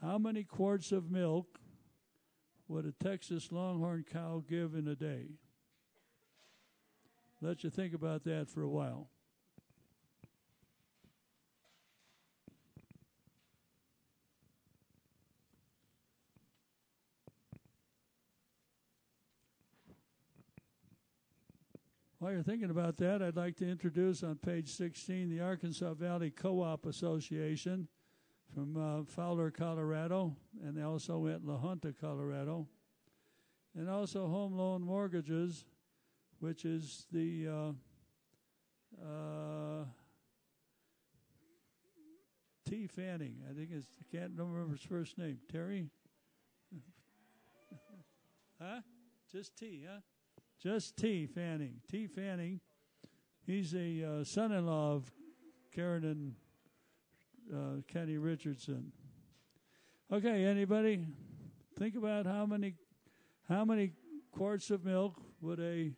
How many quarts of milk would a Texas Longhorn cow give in a day? Let you think about that for a while. While you're thinking about that, I'd like to introduce on page 16 the Arkansas Valley Co-op Association from Fowler, Colorado, and also at La Junta, Colorado, and also Home Loan Mortgages, which is the T. Fanning. I think it's, I can't remember his first name. Terry? Huh? Just T, huh? Just T. Fanning. T. Fanning. He's a son-in-law of Karen and Kenny Richardson. Okay, anybody think about how many quarts of milk would a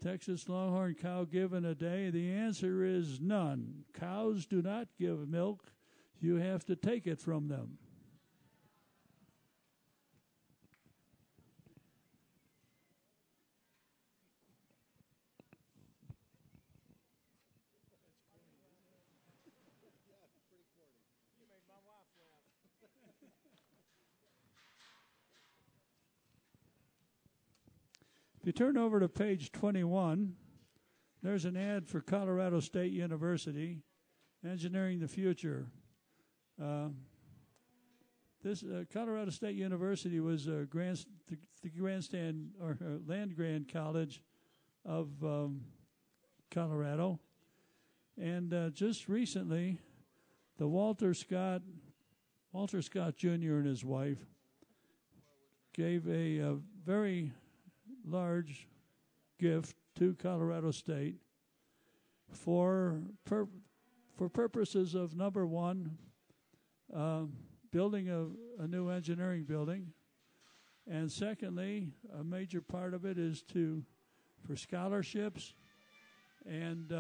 Texas Longhorn cow give in a day? The answer is none. Cows do not give milk. You have to take it from them. If you turn over to page 21, there's an ad for Colorado State University, Engineering the Future. This Colorado State University was the grandstand or land grant college of Colorado, and just recently, the Walter Scott Jr. and his wife gave a very large gift to Colorado State for purposes of, number one, building a new engineering building, and secondly, a major part of it is for scholarships and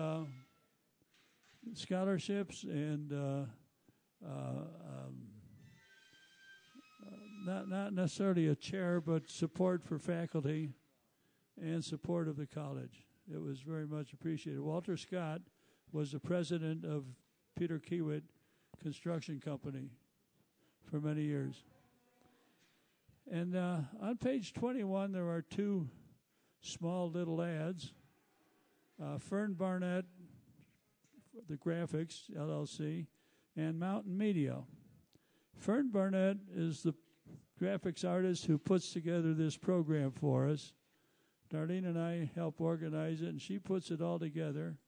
not necessarily a chair, but support for faculty and support of the college. It was very much appreciated. Walter Scott was the president of Peter Kiewit Construction Company for many years. And on page 21, there are two small little ads. Fern Barnett, the Graphics, LLC, and Mountain Media. Fern Barnett is the graphics artist who puts together this program for us. Darlene and I help organize it, and she puts it all together.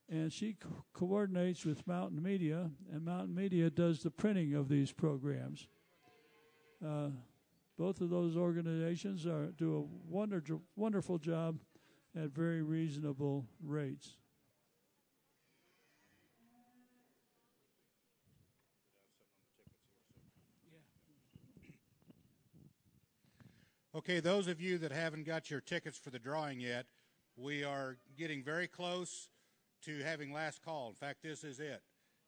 And she coordinates with Mountain Media, and Mountain Media does the printing of these programs. Both of those organizations do a wonderful job at very reasonable rates. Okay, those of you that haven't got your tickets for the drawing yet, we are getting very close to having last call. In fact, this is it.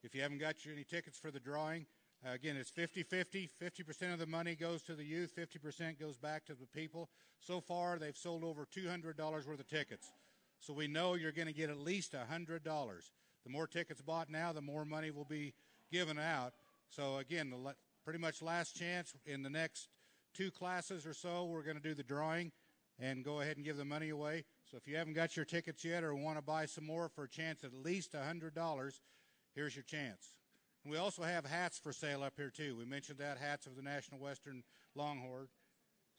If you haven't got any tickets for the drawing, again, it's 50-50. 50% of the money goes to the youth, 50% goes back to the people. So far, they've sold over $200 worth of tickets. So we know you're going to get at least $100. The more tickets bought now, the more money will be given out. So again, pretty much last chance. In the next 2 classes or so, we're going to do the drawing and go ahead and give the money away. So if you haven't got your tickets yet or want to buy some more for a chance at least $100, here's your chance. And we also have hats for sale up here, too. We mentioned that, hats of the National Western Longhorn.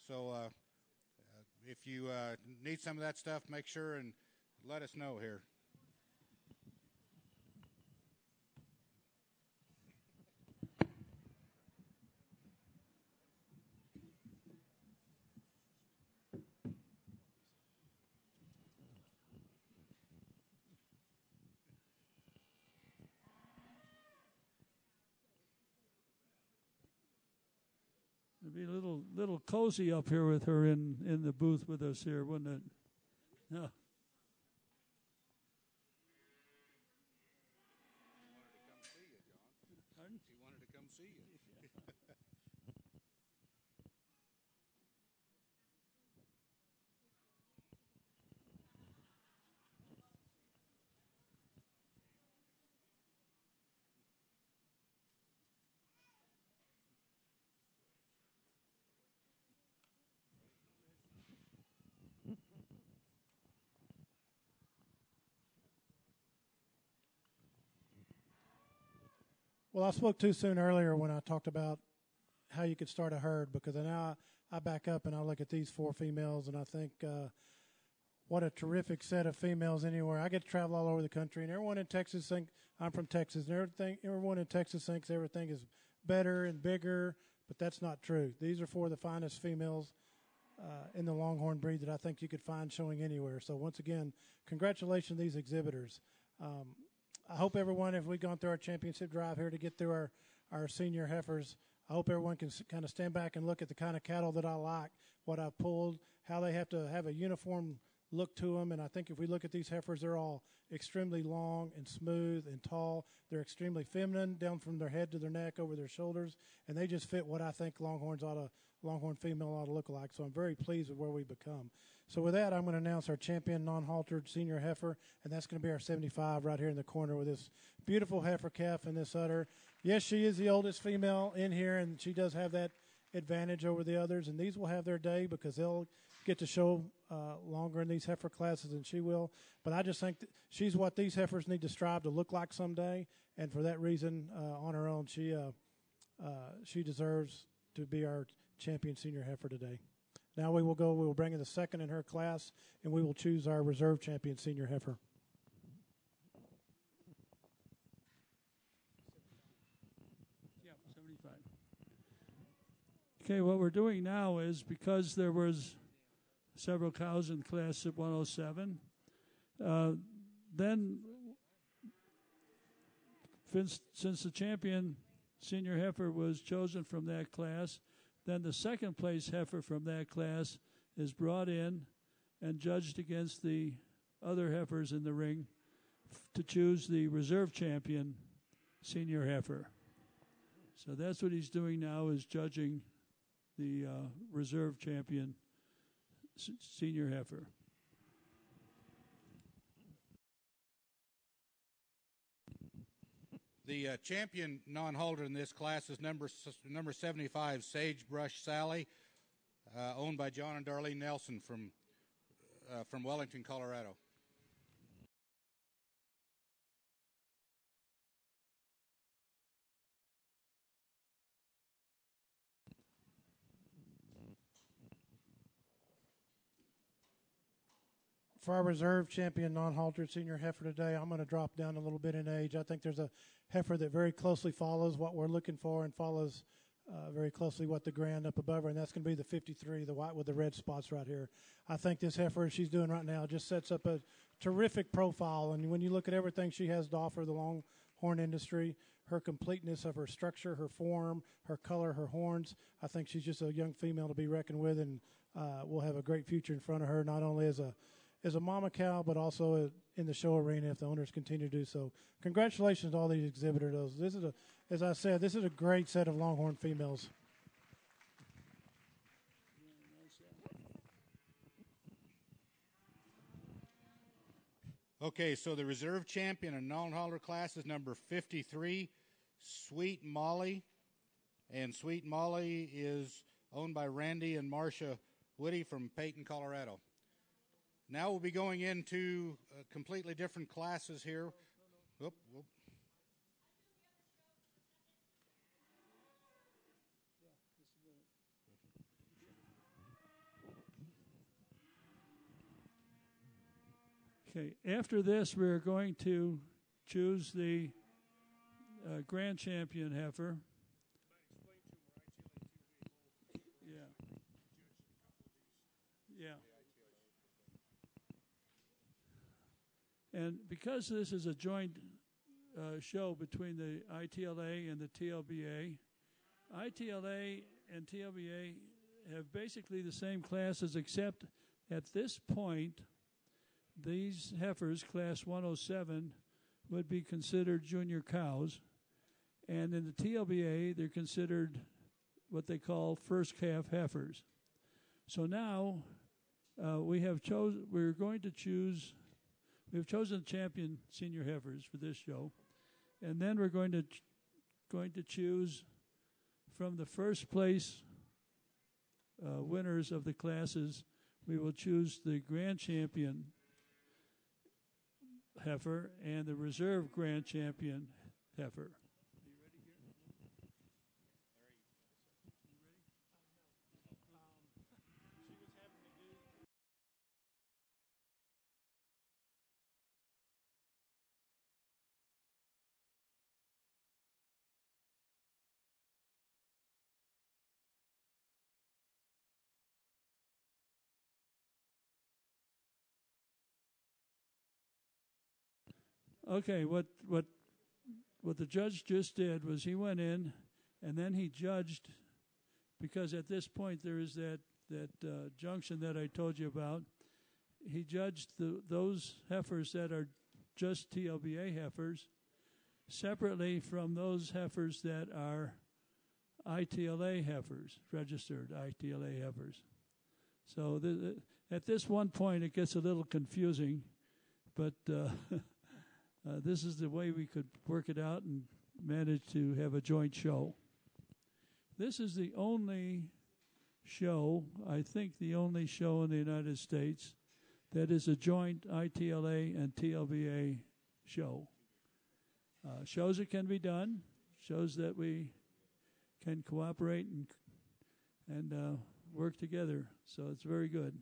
So if you need some of that stuff, make sure and let us know here. It'd be a little cozy up here with her in the booth with us here, wouldn't it? Yeah. see you. Well, I spoke too soon earlier when I talked about how you could start a herd, because now I back up and I look at these 4 females and I think what a terrific set of females anywhere. I get to travel all over the country, and everyone in Texas thinks, I'm from Texas, and everyone in Texas thinks everything is better and bigger, but that's not true. These are 4 of the finest females in the Longhorn breed that I think you could find showing anywhere. So once again, congratulations to these exhibitors. I hope everyone, if we've gone through our championship drive here to get through our senior heifers, I hope everyone can kind of stand back and look at the kind of cattle that I like, what I've pulled, how they have to have a uniform look to them. And I think if we look at these heifers, they're all extremely long and smooth and tall. They're extremely feminine down from their head to their neck over their shoulders, and they just fit what I think Longhorn female ought to look like. So I'm very pleased with where we've become. So with that, I'm going to announce our champion non-haltered senior heifer, and that's going to be our 75 right here in the corner with this beautiful heifer calf and this udder. Yes, she is the oldest female in here, and she does have that advantage over the others, and these will have their day because they'll get to show longer in these heifer classes than she will. But I just think that she's what these heifers need to strive to look like someday, and for that reason, on her own, she deserves to be our champion senior heifer today. Now we will bring in the second in her class, and we will choose our reserve champion senior heifer. Yeah, 75. Okay, what we're doing now is, because there was several cows in class of 107, then since the champion senior heifer was chosen from that class, then the second place heifer from that class is brought in and judged against the other heifers in the ring to choose the reserve champion senior heifer. So that's what he's doing now, is judging the reserve champion senior heifer. The champion non-holder in this class is number 75, Sagebrush Sally, owned by John and Darlene Nelson from Wellington, Colorado. For our reserve champion non-haltered senior heifer today, I'm going to drop down a little bit in age. I think there's a heifer that very closely follows what we're looking for and follows very closely what the grand up above her, and that's going to be the 53, the white with the red spots right here. I think this heifer she's doing right now just sets up a terrific profile, and when you look at everything she has to offer the Longhorn industry, her completeness of her structure, her form, her color, her horns, I think she's just a young female to be reckoned with, and will have a great future in front of her, not only as a mama cow, but also in the show arena if the owners continue to do so. Congratulations to all these exhibitors. As I said, this is a great set of Longhorn females. Okay, so the reserve champion in non-holder class is number 53, Sweet Molly. And Sweet Molly is owned by Randy and Marcia Woody from Peyton, Colorado. Now we'll be going into completely different classes here. Whoop, whoop. Okay, after this, we're going to choose the grand champion heifer. Yeah. And because this is a joint show between the ITLA and the TLBA, ITLA and TLBA have basically the same classes, except at this point, these heifers, class 107, would be considered junior cows, And in the TLBA, they're considered what they call first calf heifers. So now we've chosen champion senior heifers for this show, and then we're going to choose from the first place winners of the classes. We will choose the grand champion heifer and the reserve grand champion heifer. Okay, what the judge just did was he went in and then he judged, because at this point there is that junction that I told you about. He judged those heifers that are just TLBA heifers separately from those heifers that are ITLA heifers, registered ITLA heifers. So at this one point it gets a little confusing, but this is the way we could work it out and manage to have a joint show. This is the only show, I think the only show in the United States that is a joint ITLA and TLBA show. Shows it can be done, shows that we can cooperate and work together. So it's very good.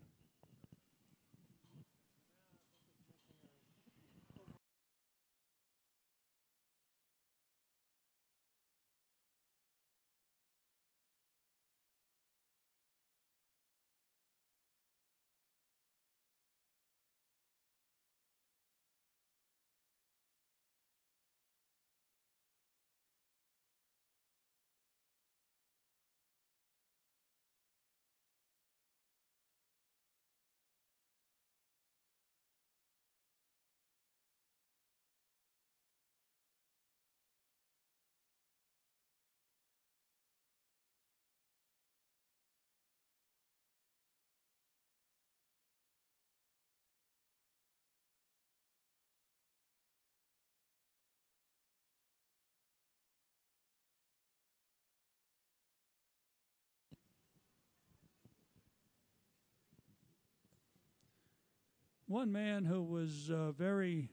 One man who was very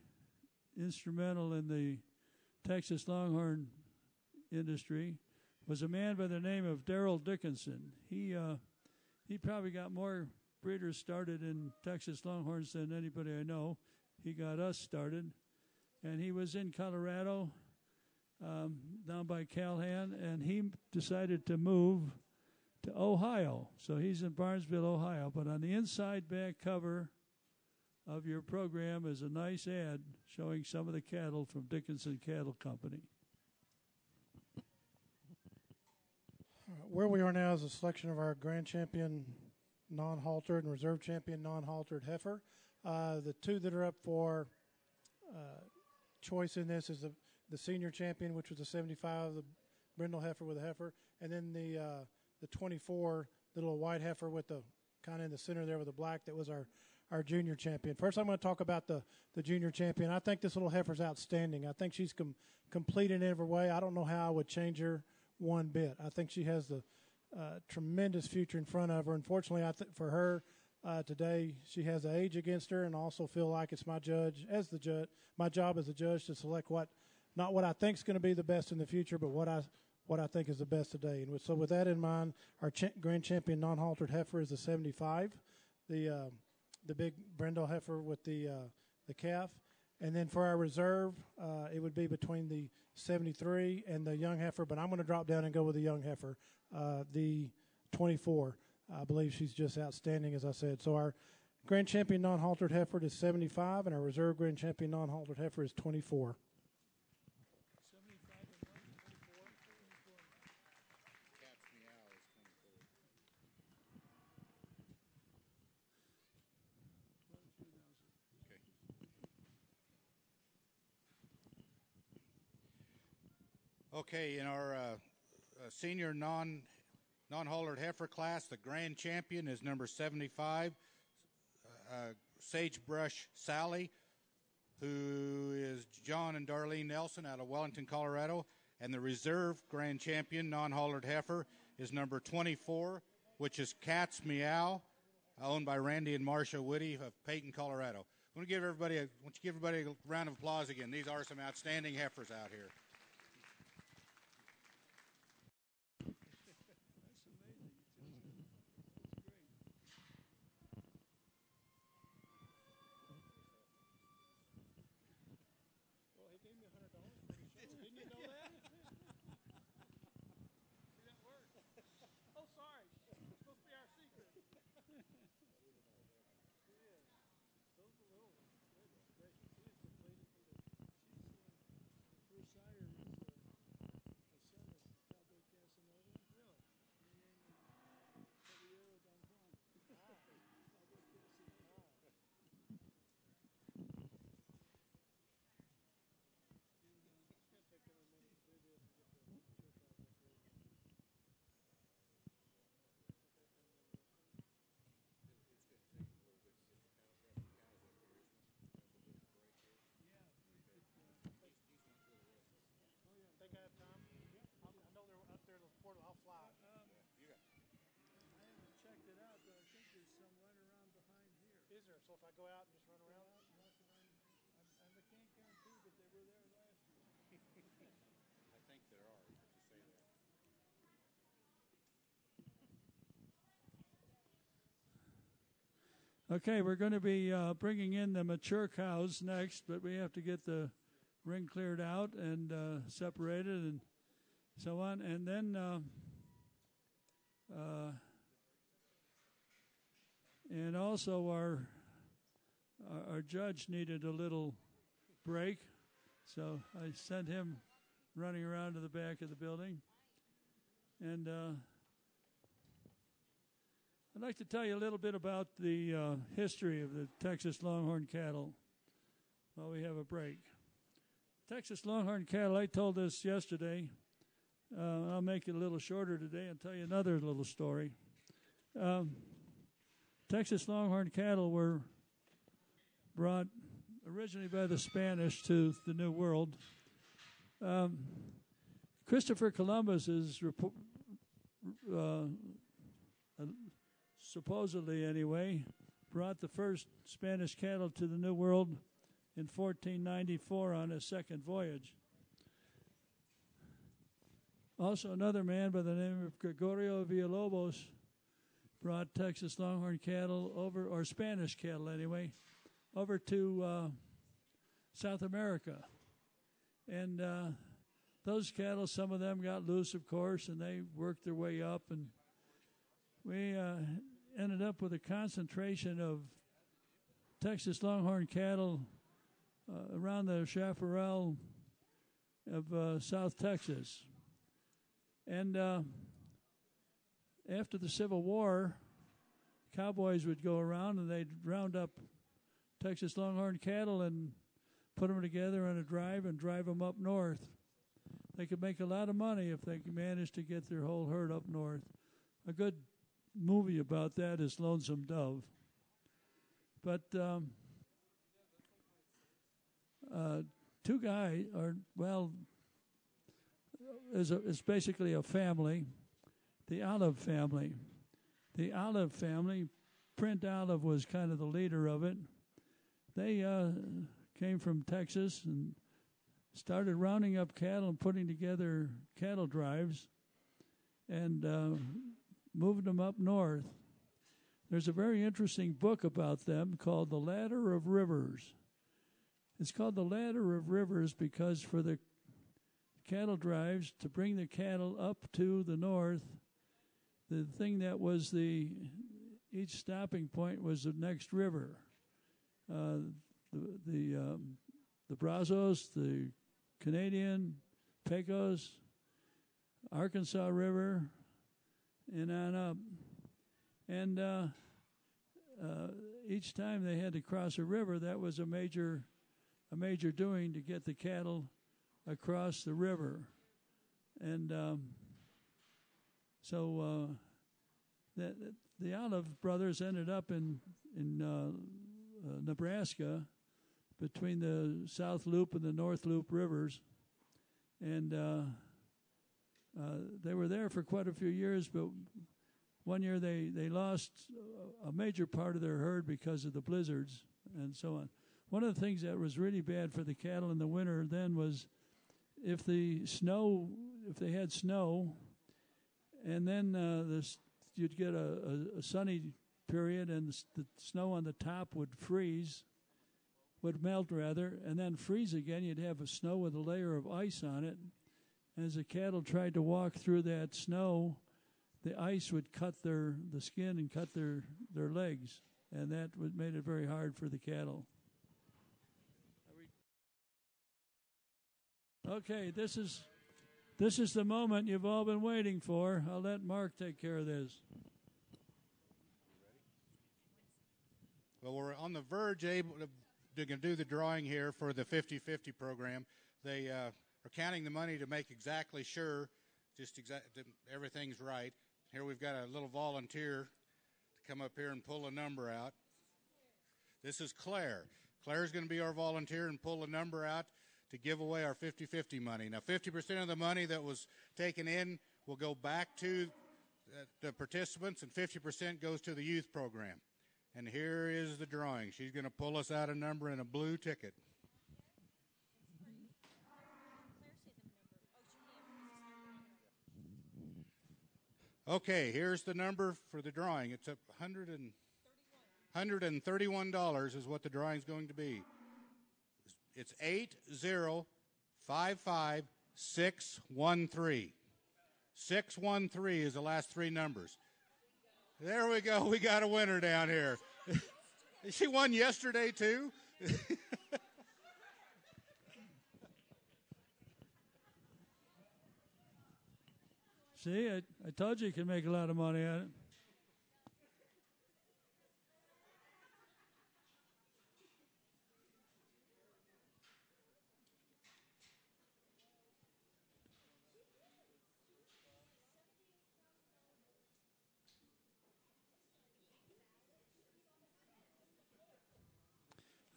instrumental in the Texas Longhorn industry was a man by the name of Darrell Dickinson. He probably got more breeders started in Texas Longhorns than anybody I know. He got us started, and he was in Colorado, down by Calhan, and he decided to move to Ohio. So he's in Barnesville, Ohio. But on the inside back cover of your program is a nice ad showing some of the cattle from Dickinson Cattle Company. Where we are now is a selection of our grand champion non-haltered and reserve champion non-haltered heifer. The two that are up for choice in this is the senior champion, which was the 75, the brindle heifer with a heifer, and then the 24, the little white heifer with the kind of in the center there with the black, that was our junior champion. First, I'm going to talk about the junior champion. I think this little heifer's outstanding. I think she's complete in every way. I don't know how I would change her one bit. I think she has the tremendous future in front of her. Unfortunately, for her today, she has the age against her, and I also feel like it's my job as the judge to select not what I think is going to be the best in the future, but what I think is the best today. And so with that in mind, our grand champion non-haltered heifer is the 75, the big brindle heifer with the calf. And then for our reserve, it would be between the 73 and the young heifer, but I'm going to drop down and go with the young heifer, the 24. I believe she's just outstanding, as I said. So our grand champion non-haltered heifer is 75, and our reserve grand champion non-haltered heifer is 24. Okay, in our senior non-haltered heifer class, the grand champion is number 75, Sagebrush Sally, who is John and Darlene Nelson out of Wellington, Colorado. And the reserve grand champion non-haltered heifer is number 24, which is Cat's Meow, owned by Randy and Marcia Whitty of Peyton, Colorado. I want to give everybody a round of applause again. These are some outstanding heifers out here. So if I go out and just run around? I can't guarantee, but they were there last year. I think there are, but you say that. Okay, we're going to be bringing in the mature cows next, but we have to get the ring cleared out and separated and so on. And then and also our judge needed a little break, so I sent him running around to the back of the building. And I'd like to tell you a little bit about the history of the Texas Longhorn cattle while we have a break. Texas Longhorn cattle, I told this yesterday. I'll make it a little shorter today and tell you another little story. Texas Longhorn cattle were brought originally by the Spanish to the New World. Christopher Columbus is supposedly anyway brought the first Spanish cattle to the New World in 1494 on his second voyage. Also, another man by the name of Gregorio Villalobos brought Texas Longhorn cattle over, or Spanish cattle anyway, over to South America. And those cattle, some of them got loose, of course, and they worked their way up. And we ended up with a concentration of Texas Longhorn cattle around the chaparral of South Texas. And after the Civil War, cowboys would go around and they'd round up Texas Longhorn cattle and put them together on a drive and drive them up north. They could make a lot of money if they could manage to get their whole herd up north. A good movie about that is Lonesome Dove. But two guys are, well, it's basically a family, the Olive family. The Olive family, Print Olive was kind of the leader of it. They came from Texas and started rounding up cattle and putting together cattle drives and moved them up north. There's a very interesting book about them called The Ladder of Rivers. It's called The Ladder of Rivers because for the cattle drives, to bring the cattle up to the north, the thing that was each stopping point was the next river. The Brazos, the Canadian, Pecos, Arkansas River, and on up. And each time they had to cross a river, that was a major doing to get the cattle across the river. And so the Olive brothers ended up in Nebraska between the South Loop and the North Loop rivers. And they were there for quite a few years, but one year they lost a major part of their herd because of the blizzards and so on. One of the things that was really bad for the cattle in the winter then was if they had snow, and then you'd get a sunny period, and the snow on the top would melt rather, and then freeze again. You'd have a snow with a layer of ice on it. As the cattle tried to walk through that snow, the ice would cut the skin and cut their legs, and that made it very hard for the cattle. Okay, this is the moment you've all been waiting for. I'll let Mark take care of this. Well, we're on the verge to do the drawing here for the 50-50 program. They are counting the money to make exactly sure that everything's right. Here we've got a little volunteer to come up here and pull a number out. This is Claire. Claire's going to be our volunteer and pull a number out to give away our 50-50 money. Now, 50% of the money that was taken in will go back to the participants, and 50% goes to the youth program. And here is the drawing. She's going to pull us out a number in a blue ticket. Okay, here's the number for the drawing. It's $131 is what the drawing's going to be. It's 8055613. 613 is the last three numbers. There we go. We got a winner down here. She won yesterday, too. See, I told you can make a lot of money at it.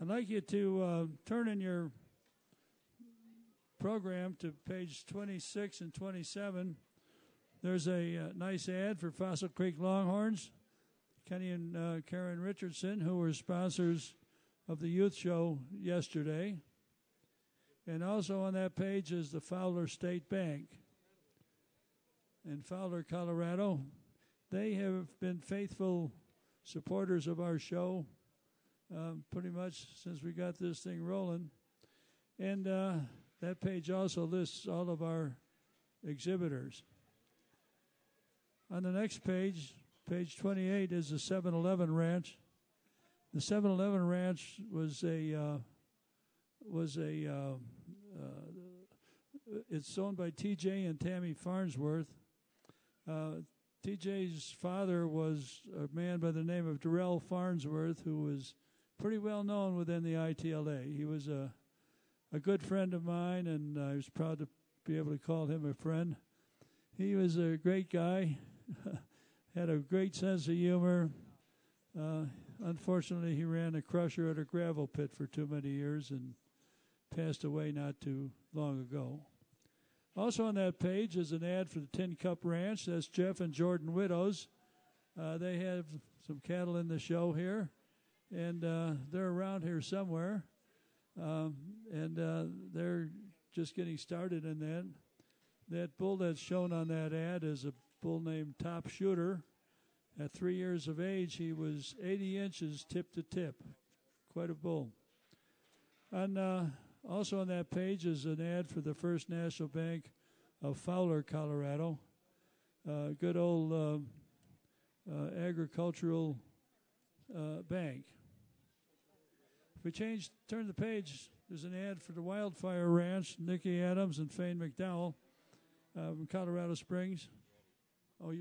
I'd like you to turn in your program to page 26 and 27. There's a nice ad for Fossil Creek Longhorns. Kenny and Karen Richardson, who were sponsors of the youth show yesterday. And also on that page is the Fowler State Bank in Fowler, Colorado. They have been faithful supporters of our show pretty much since we got this thing rolling. And that page also lists all of our exhibitors. On the next page, page 28, is the 7-Eleven Ranch. The 7-Eleven Ranch was it's owned by T.J. and Tammy Farnsworth. T.J.'s father was a man by the name of Darrell Farnsworth, who was pretty well known within the ITLA. He was a good friend of mine, and I was proud to be able to call him a friend. He was a great guy, had a great sense of humor. Unfortunately, he ran a crusher at a gravel pit for too many years and passed away not too long ago. Also on that page is an ad for the Tin Cup Ranch. That's Jeff and Jordan Widows. They have some cattle in the show here, and they're around here somewhere. And they're just getting started in that. That bull that's shown on that ad is a bull named Top Shooter. At 3 years of age, he was 80 inches tip to tip. Quite a bull. And also on that page is an ad for the First National Bank of Fowler, Colorado. Good old agricultural bank. If we turn the page, there's an ad for the Wildfire Ranch, Nikki Adams and Fane McDowell from Colorado Springs. Oh, do we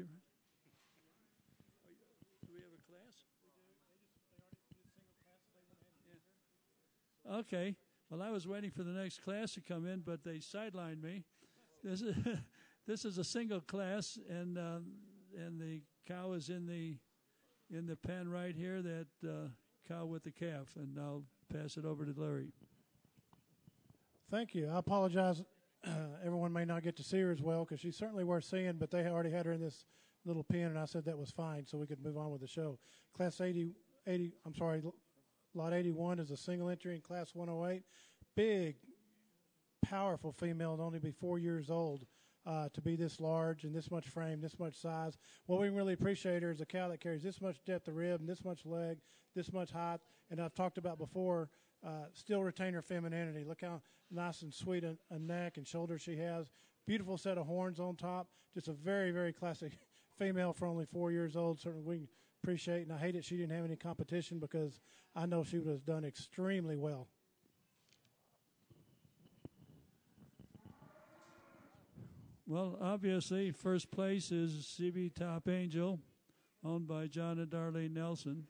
have a class? Yeah. Okay. Well, I was waiting for the next class to come in, but they sidelined me. this is a single class, and the cow is in the pen right here. That cow with the calf, and I'll pass it over to Larry. Thank you. I apologize. Everyone may not get to see her as well because she's certainly worth seeing, but they already had her in this little pen, and I said that was fine, so we could move on with the show. Lot 81 is a single entry in Class 108. Big, powerful female to only be 4 years old to be this large and this much frame, this much size. What we really appreciate her is a cow that carries this much depth of rib and this much leg, this much height, and I've talked about before, still retain her femininity. Look how nice and sweet a neck and shoulder she has. Beautiful set of horns on top. Just a very, very classic female for only 4 years old. Certainly we appreciate, and I hate it she didn't have any competition because I know she would have done extremely well. Well, obviously, first place is CB Top Angel, owned by John and Darlene Nelson,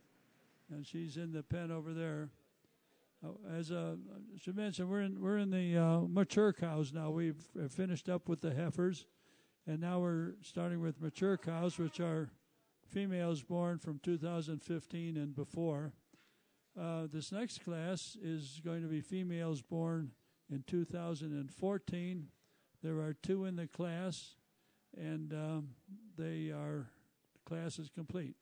and she's in the pen over there. As I should mention, we're in the mature cows now. We've finished up with the heifers, and now we're starting with mature cows, which are females born from 2015 and before. This next class is going to be females born in 2014. There are 2 in the class, and the class is complete.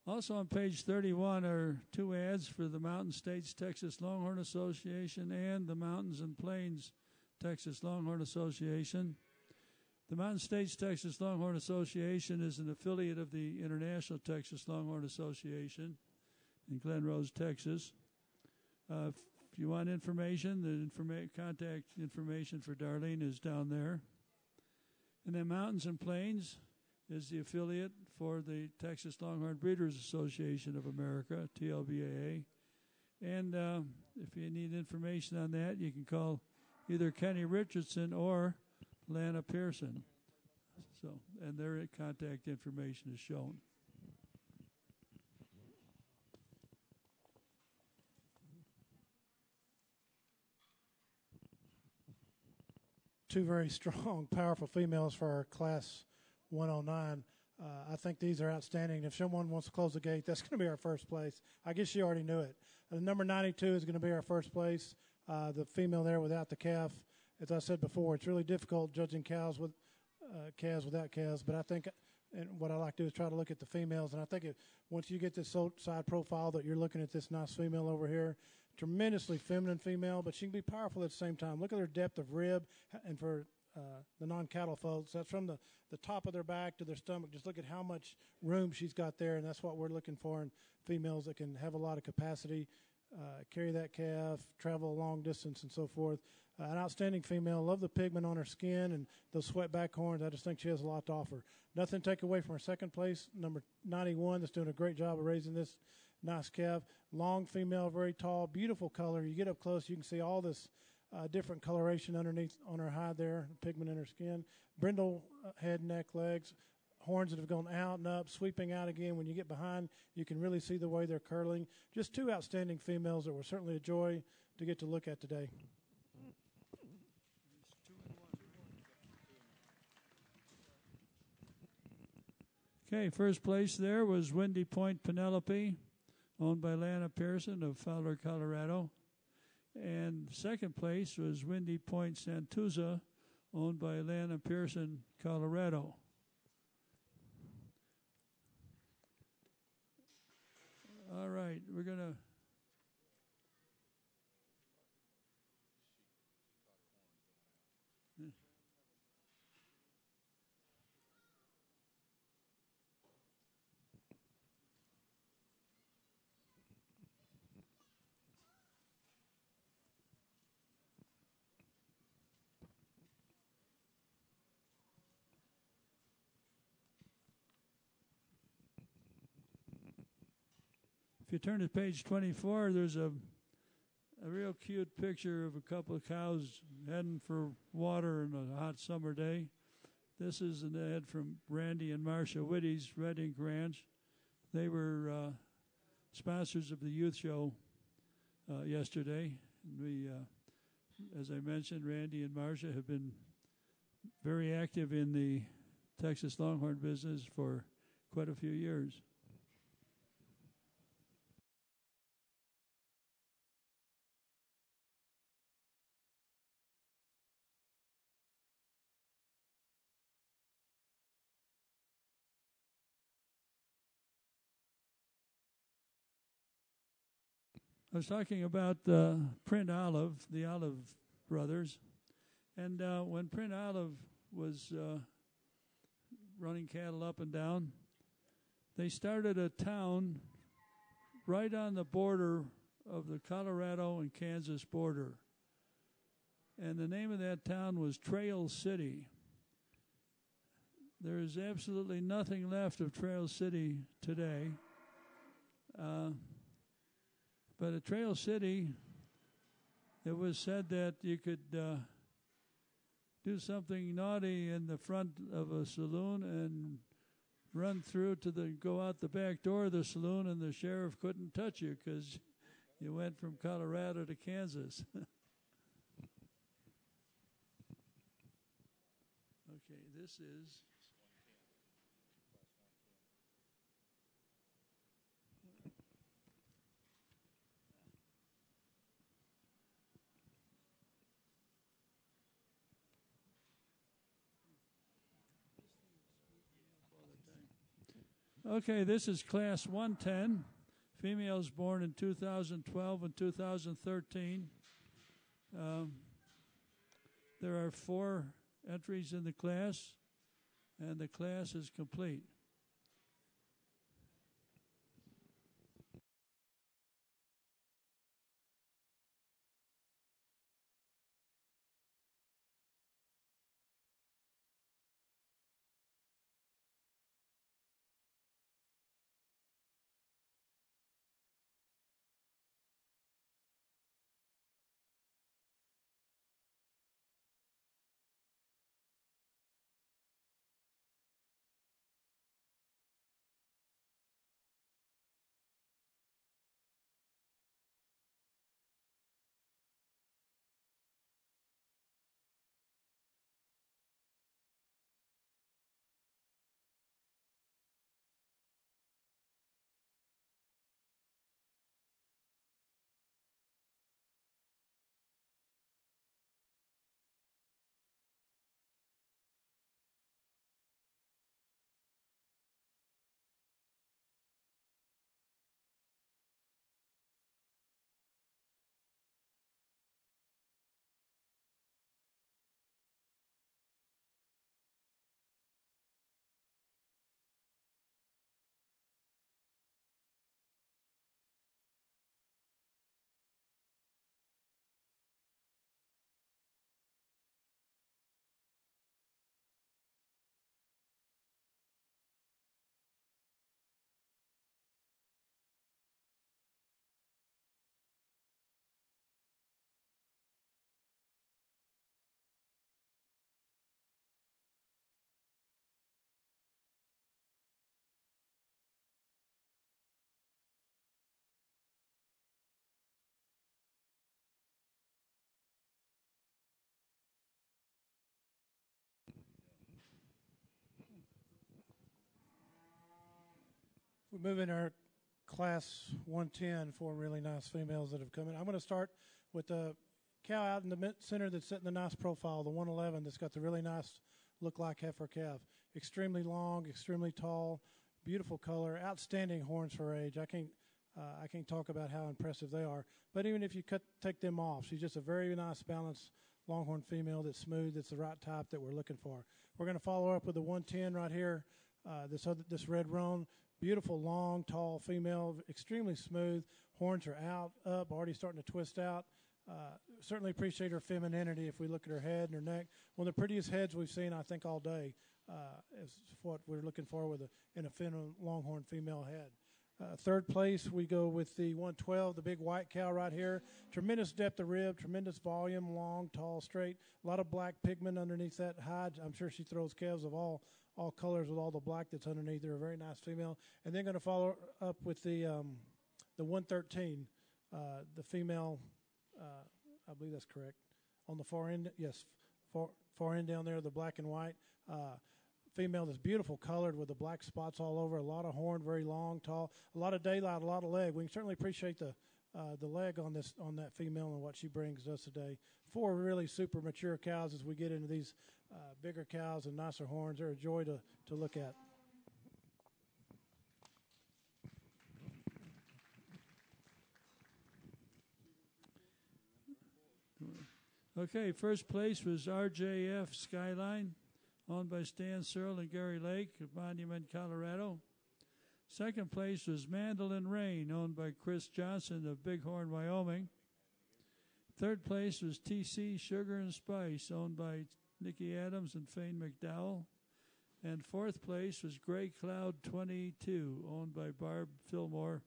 Also on page 31 are 2 ads for the Mountain States Texas Longhorn Association and the Mountains and Plains Texas Longhorn Association. The Mountain States Texas Longhorn Association is an affiliate of the International Texas Longhorn Association in Glen Rose, Texas. If you want information, the contact information for Darlene is down there. And then Mountains and Plains is the affiliate for the Texas Longhorn Breeders Association of America, TLBAA. And if you need information on that, you can call either Kenny Richardson or Lana Pearson. So, and their contact information is shown. Two very strong, powerful females for our Class 109. I think these are outstanding. If someone wants to close the gate, that's going to be our first place. I guess you already knew it. Number 92 is going to be our first place. The female there without the calf. As I said before, it's really difficult judging cows with calves without calves. But I think, and what I like to do is try to look at the females. And I think once you get this side profile that you're looking at this nice female over here, tremendously feminine female, but she can be powerful at the same time. Look at her depth of rib, and for the non-cattle folks, that's from the top of their back to their stomach. Just look at how much room she's got there, and that's what we're looking for in females that can have a lot of capacity, carry that calf, travel a long distance, and so forth. An outstanding female. Love the pigment on her skin and those sweat back horns. I just think she has a lot to offer. Nothing to take away from her second place, number 91, that's doing a great job of raising this nice calf. Long female, very tall, beautiful color. You get up close, you can see all this different coloration underneath on her hide there, pigment in her skin. Brindle head, neck, legs, horns that have gone out and up, sweeping out again. When you get behind, you can really see the way they're curling. Just 2 outstanding females that were certainly a joy to get to look at today. Okay, first place there was Windy Point Penelope, owned by Lana Pearson of Fowler, Colorado. And second place was Windy Point Santuza, owned by Lana Pearson, Colorado. All right, we're going to... If you turn to page 24, there's a real cute picture of a couple of cows heading for water on a hot summer day. This is an ad from Randy and Marcia Whitty's Red Ink Ranch. They were sponsors of the youth show yesterday. We, as I mentioned, Randy and Marcia have been very active in the Texas Longhorn business for quite a few years. I was talking about Print Olive, the Olive brothers, and when Print Olive was running cattle up and down, they started a town right on the border of the Colorado and Kansas border, and the name of that town was Trail City. There is absolutely nothing left of Trail City today. But at Trail City, it was said that you could do something naughty in the front of a saloon and run through go out the back door of the saloon, and the sheriff couldn't touch you because you went from Colorado to Kansas. Okay, this is... Okay, this is Class 110, females born in 2012 and 2013. There are 4 entries in the class, and the class is complete. We move in our Class 110, 4 really nice females that have come in. I'm going to start with the cow out in the center that's setting the nice profile, the 111 that's got the really nice look like heifer calf. Extremely long, extremely tall, beautiful color, outstanding horns for age. I can't talk about how impressive they are. But even if you take them off, she's just a very nice, balanced Longhorn female that's smooth. That's the right type that we're looking for. We're going to follow up with the 110 right here. This red roan, beautiful, long, tall female, extremely smooth. Horns are out, up, already starting to twist out. Certainly appreciate her femininity if we look at her head and her neck. One of the prettiest heads we've seen, I think, all day is what we're looking for in a Longhorn female head. Third place, we go with the 112, the big white cow right here. Tremendous depth of rib, tremendous volume, long, tall, straight. A lot of black pigment underneath that hide. I'm sure she throws calves of all colors with all the black that's underneath. They're a very nice female. And then going to follow up with the 113, the female. I believe that's correct. On the far end, yes, far end down there, the black and white. Female that's beautiful colored with the black spots all over, a lot of horn, very long, tall, a lot of daylight, a lot of leg. We can certainly appreciate the leg on that female and what she brings us today. 4 really super mature cows as we get into these bigger cows and nicer horns. They're a joy to look at. Okay, first place was RJF Skyline, owned by Stan Searle and Gary Lake of Monument, Colorado. Second place was Mandolin Rain, owned by Chris Johnson of Bighorn, Wyoming. Third place was TC Sugar and Spice, owned by Nikki Adams and Fane McDowell. And fourth place was Gray Cloud 22, owned by Barb Fillmore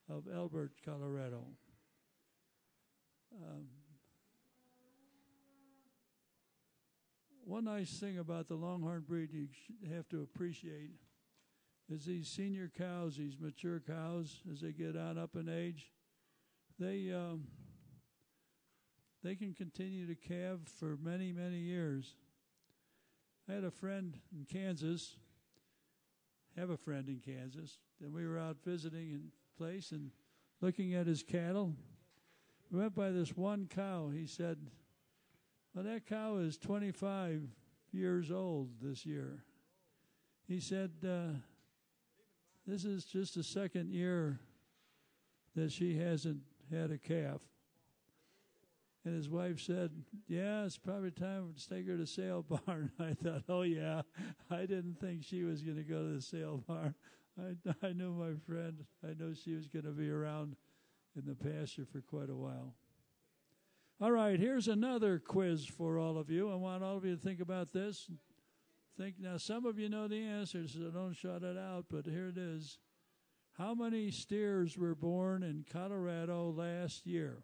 of Elbert, Colorado. One nice thing about the Longhorn breed you have to appreciate is these senior cows, these mature cows, as they get on up in age, they can continue to calve for many, many years. I had a friend in Kansas, and we were out visiting a place and looking at his cattle. We went by this one cow. He said, well, that cow is 25 years old this year. He said, this is just the second year that she hasn't had a calf. And his wife said, yeah, it's probably time to take her to sale barn. I thought, oh, yeah, I didn't think she was going to go to the sale barn. I knew my friend. I know she was going to be around in the pasture for quite a while. All right, here's another quiz for all of you. I want all of you to think about this. Now, some of you know the answer, so don't shout it out, but here it is. How many steers were born in Colorado last year?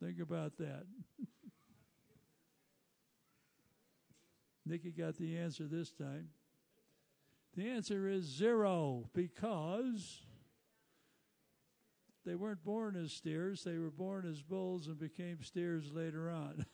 Think about that. Nikki got the answer this time. The answer is 0, because they weren't born as steers. They were born as bulls and became steers later on.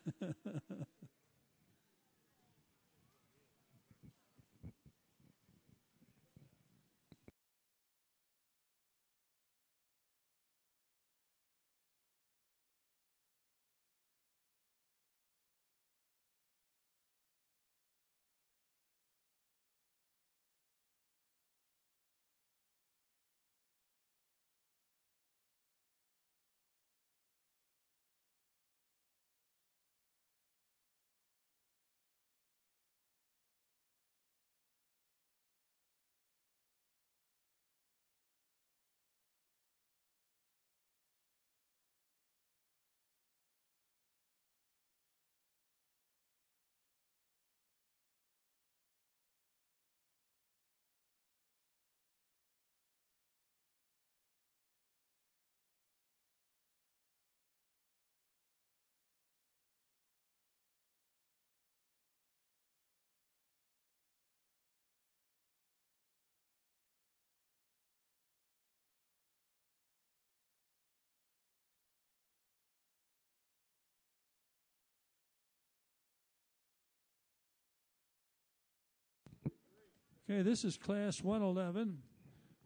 Okay, this is class 111.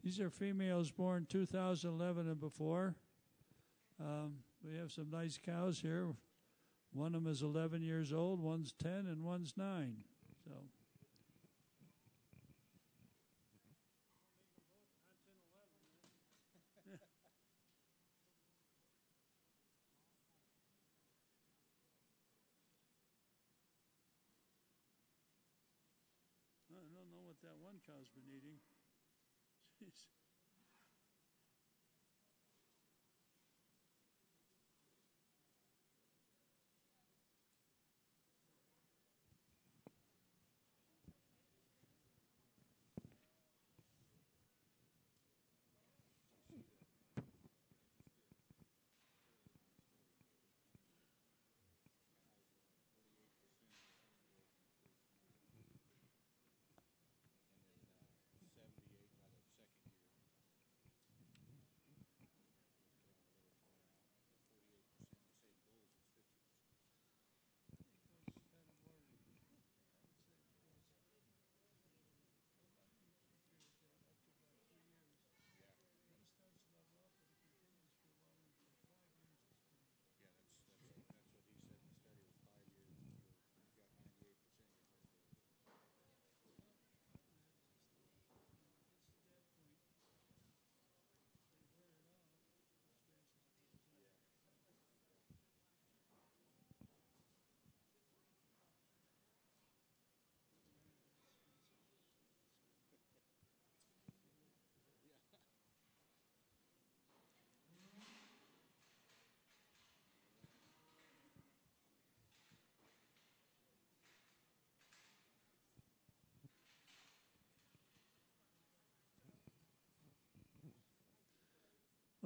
These are females born 2011 and before. We have some nice cows here. One of them is 11 years old, one's 10, and one's 9. So. I don't know what that one cow's been eating. Jeez.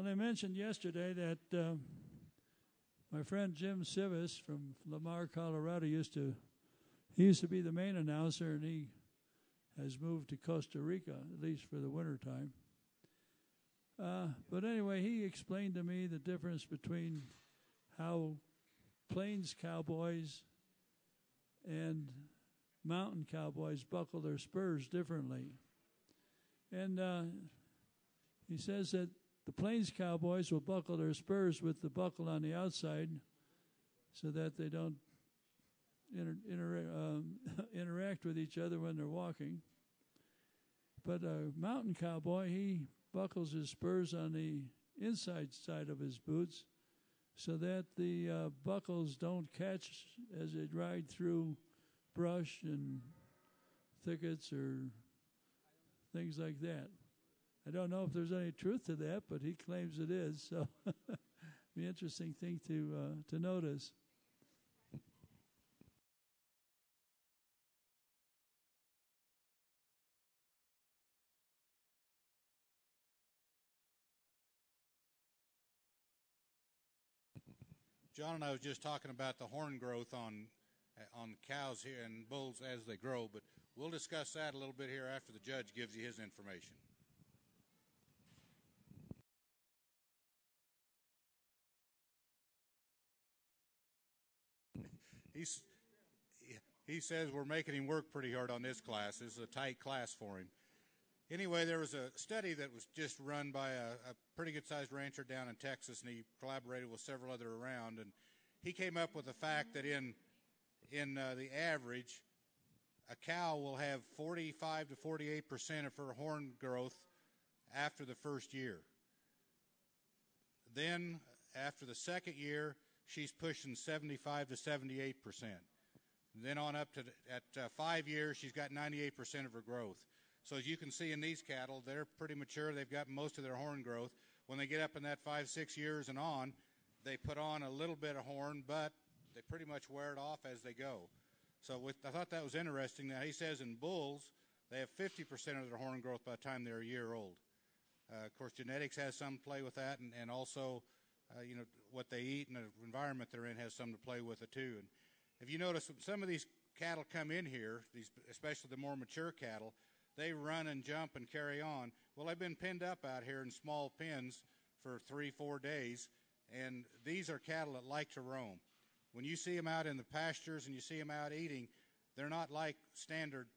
Well, I mentioned yesterday that my friend Jim Sivis from Lamar, Colorado, used to be the main announcer, and he has moved to Costa Rica, at least for the wintertime. But anyway, he explained to me the difference between how plains cowboys and mountain cowboys buckle their spurs differently. And he says that the plains cowboys will buckle their spurs with the buckle on the outside so that they don't interact with each other when they're walking. But a mountain cowboy, he buckles his spurs on the inside side of his boots so that the buckles don't catch as they ride through brush and thickets or things like that. I don't know if there's any truth to that, but he claims it is. So, be an interesting thing to notice. John and I was just talking about the horn growth on cows here and bulls as they grow, but we'll discuss that a little bit here after the judge gives you his information. He says we're making him work pretty hard on this class. This is a tight class for him. Anyway, there was a study that was just run by a pretty good-sized rancher down in Texas, and he collaborated with several other around. And he came up with the fact that in the average, a cow will have 45 to 48% of her horn growth after the first year. Then, after the second year, she's pushing 75 to 78%. Then on up to at 5 years, she's got 98% of her growth. So as you can see in these cattle, they're pretty mature. They've got most of their horn growth. When they get up in that 5, 6 years and on, they put on a little bit of horn, but they pretty much wear it off as they go. So I thought that was interesting. Now, he says in bulls, they have 50% of their horn growth by the time they're a year old. Of course, genetics has some to play with that, and also, what they eat and the environment they're in has some to play with it, too. And if you notice, some of these cattle come in here, especially the more mature cattle, they run and jump and carry on. Well, they've been pinned up out here in small pens for 3-4 days, and these are cattle that like to roam. When you see them out in the pastures and you see them out eating, they're not like standard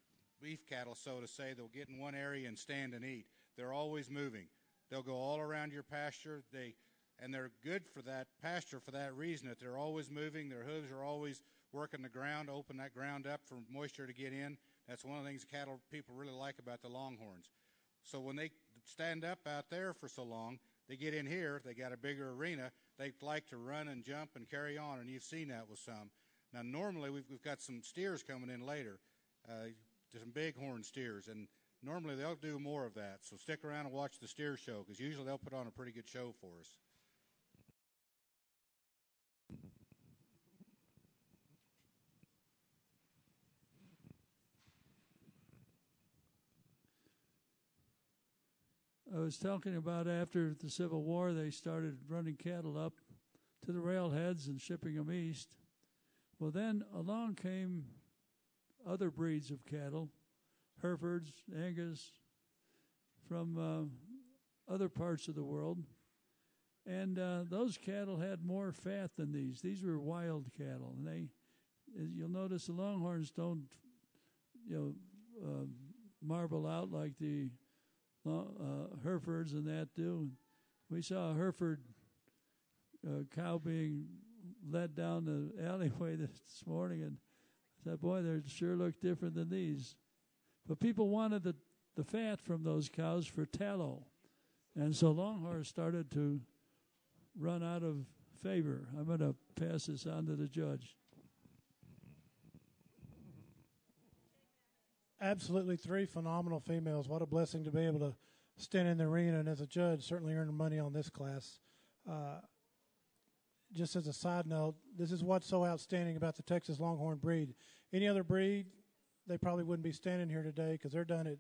beef cattle, so to say. They'll get in one area and stand and eat. They're always moving. They'll go all around your pasture. They're good for that pasture for that reason, that they're always moving. Their hooves are always working the ground, open that ground up for moisture to get in. That's one of the things cattle people really like about the Longhorns. So when they stand up out there for so long, they get in here, they got a bigger arena, they like to run and jump and carry on, and you've seen that with some. Now, normally we've got some steers coming in later, some bighorn steers, and normally they'll do more of that. So stick around and watch the steer show, because usually they'll put on a pretty good show for us. I was talking about after the Civil War, they started running cattle up to the railheads and shipping them east. Well, then along came other breeds of cattle, Herefords, Angus, from other parts of the world. And those cattle had more fat than these. These were wild cattle. And you'll notice the Longhorns don't, marble out like the Herefords and that do. We saw a Hereford cow being led down the alleyway this morning, and I said, boy, they sure look different than these. But people wanted the fat from those cows for tallow, and so Longhorns started to run out of favor. I'm going to pass this on to the judge. Absolutely 3 phenomenal females. What a blessing to be able to stand in the arena and as a judge certainly earn money on this class. Just as a side note, this is what's so outstanding about the Texas Longhorn breed. Any other breed, they probably wouldn't be standing here today because they're done at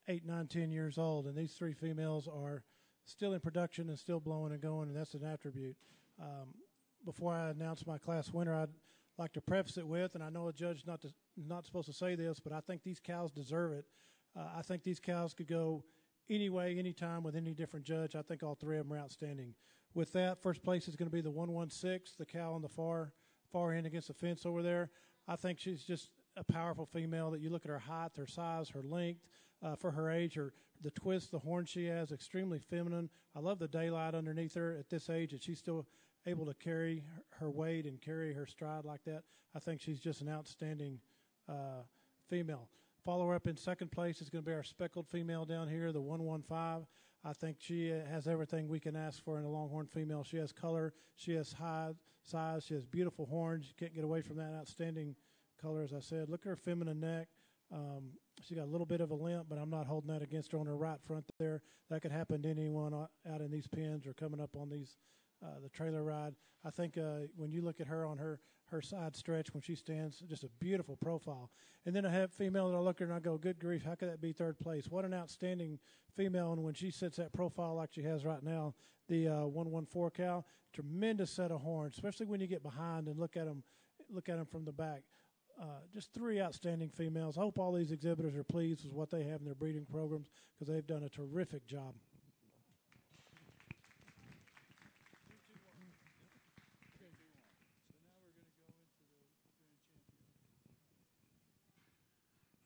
8, 9, 10 years old. And these 3 females are still in production and still blowing and going, and that's an attribute. Before I announce my class winner, I'd like to preface it with, and I know a judge not supposed to say this, but I think these cows deserve it. I think these cows could go any way, any time with any different judge. I think all three of them are outstanding. With that, first place is going to be the 116, the cow on the far end against the fence over there. I think she's just a powerful female that you look at her height, her size, her length, for her age, the twist, the horn she has, extremely feminine. I love the daylight underneath her at this age, that she's still able to carry her weight and carry her stride like that. I think she's just an outstanding female. Follow her up in second place is going to be our speckled female down here, the 115. I think she has everything we can ask for in a Longhorn female. She has color, she has high size, she has beautiful horns. You can't get away from that outstanding color, as I said. Look at her feminine neck. She got a little bit of a limp, but I'm not holding that against her on her right front there. That could happen to anyone out in these pens or coming up on these the trailer ride. I think when you look at her on her side stretch when she stands, just a beautiful profile. And then I have female that I look at her and I go, good grief, how could that be third place? What an outstanding female. And when she sets that profile like she has right now, the 114 cow, tremendous set of horns, especially when you get behind and look at them from the back. Just three outstanding females. I hope all these exhibitors are pleased with what they have in their breeding programs, because they've done a terrific job.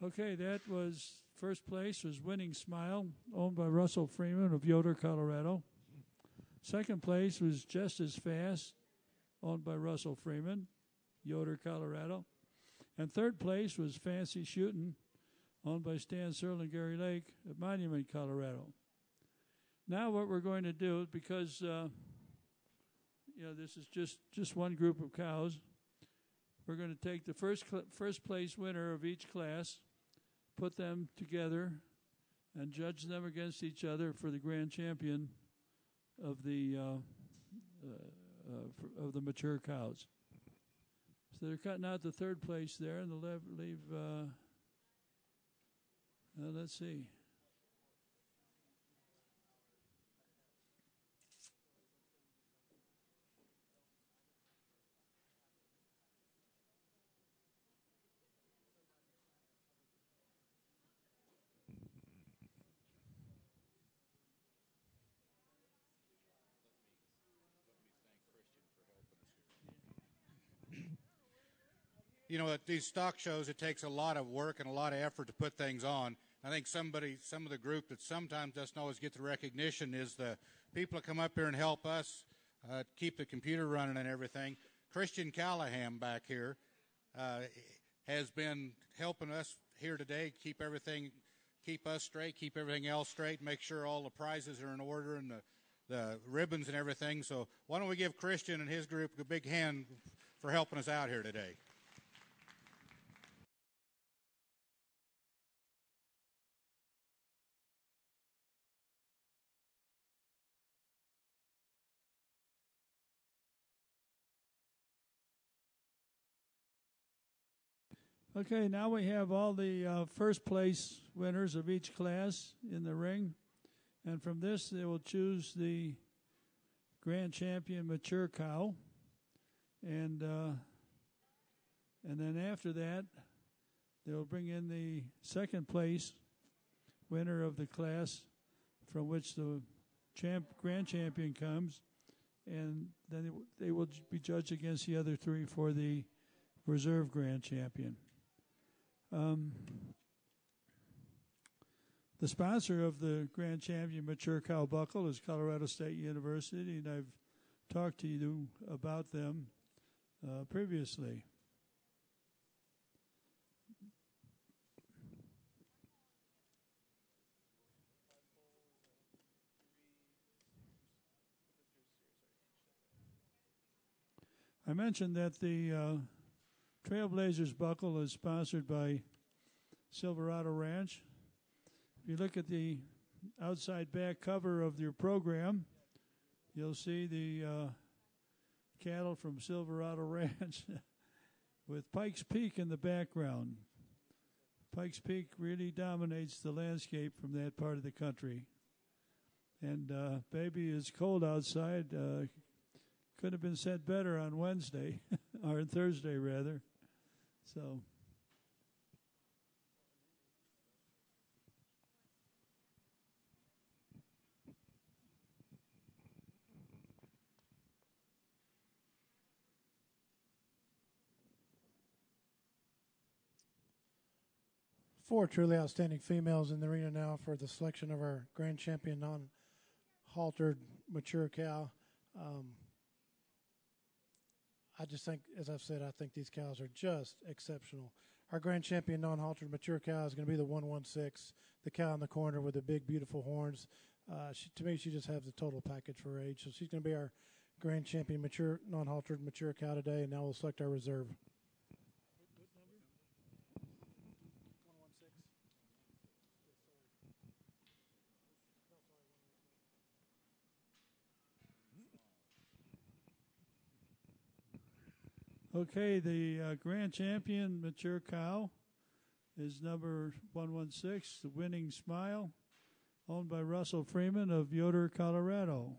Okay, that was first place was Winning Smile, owned by Russell Freeman of Yoder, Colorado. Second place was Just As Fast, owned by Russell Freeman, Yoder, Colorado. And third place was Fancy Shootin', owned by Stan Searle and Gary Lake at Monument, Colorado. Now what we're going to do, because this is just one group of cows, we're going to take the first place winner of each class, put them together, and judge them against each other for the grand champion of the mature cows. So they're cutting out the third place there, and they'll leave. Let's see. You know, at these stock shows, it takes a lot of work and a lot of effort to put things on. I think some of the group that sometimes doesn't always get the recognition is the people that come up here and help us keep the computer running and everything. Christian Callahan back here has been helping us here today keep us straight, keep everything else straight, make sure all the prizes are in order and the ribbons and everything. So why don't we give Christian and his group a big hand for helping us out here today. Okay, now we have all the first place winners of each class in the ring. And from this, they will choose the grand champion mature cow. And then after that, they'll bring in the second place winner of the class from which the grand champion comes. And then they will be judged against the other three for the reserve grand champion. The sponsor of the Grand Champion Mature Cow Buckle is Colorado State University, and I've talked to you about them previously. I mentioned that the Trailblazers buckle is sponsored by Silverado Ranch. If you look at the outside back cover of your program, you'll see the cattle from Silverado Ranch with Pikes Peak in the background. Pikes Peak really dominates the landscape from that part of the country. And baby is cold outside. Could have been said better on Wednesday, or Thursday rather. So. Four truly outstanding females in the arena now for the selection of our grand champion non-haltered mature cow. I just think, as I've said, I think these cows are just exceptional. Our grand champion non-haltered mature cow is going to be the 116, the cow in the corner with the big, beautiful horns. To me, she just has the total package for her age. So she's going to be our grand champion mature non-haltered mature cow today, and now we'll select our reserve. Okay, the grand champion mature cow is number 116, the Winning Smile, owned by Russell Freeman of Yoder, Colorado.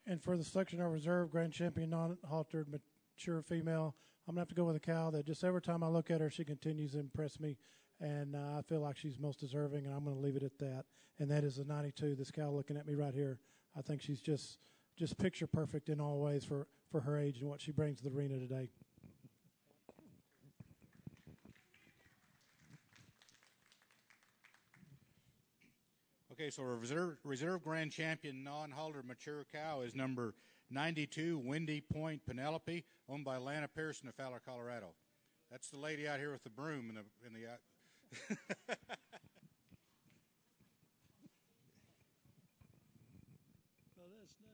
And for the selection of reserve grand champion non-haltered mature female, I'm going to have to go with a cow that just every time I look at her, she continues to impress me. And I feel like she's most deserving, and I'm going to leave it at that. And that is the 92, this cow looking at me right here. I think she's just picture perfect in all ways for her age and what she brings to the arena today. Okay, so our reserve grand champion non-haltered mature cow is number 92, Windy Point Penelope, owned by Lana Pearson of Fowler, Colorado. That's the lady out here with the broom in the Oh, that's nice.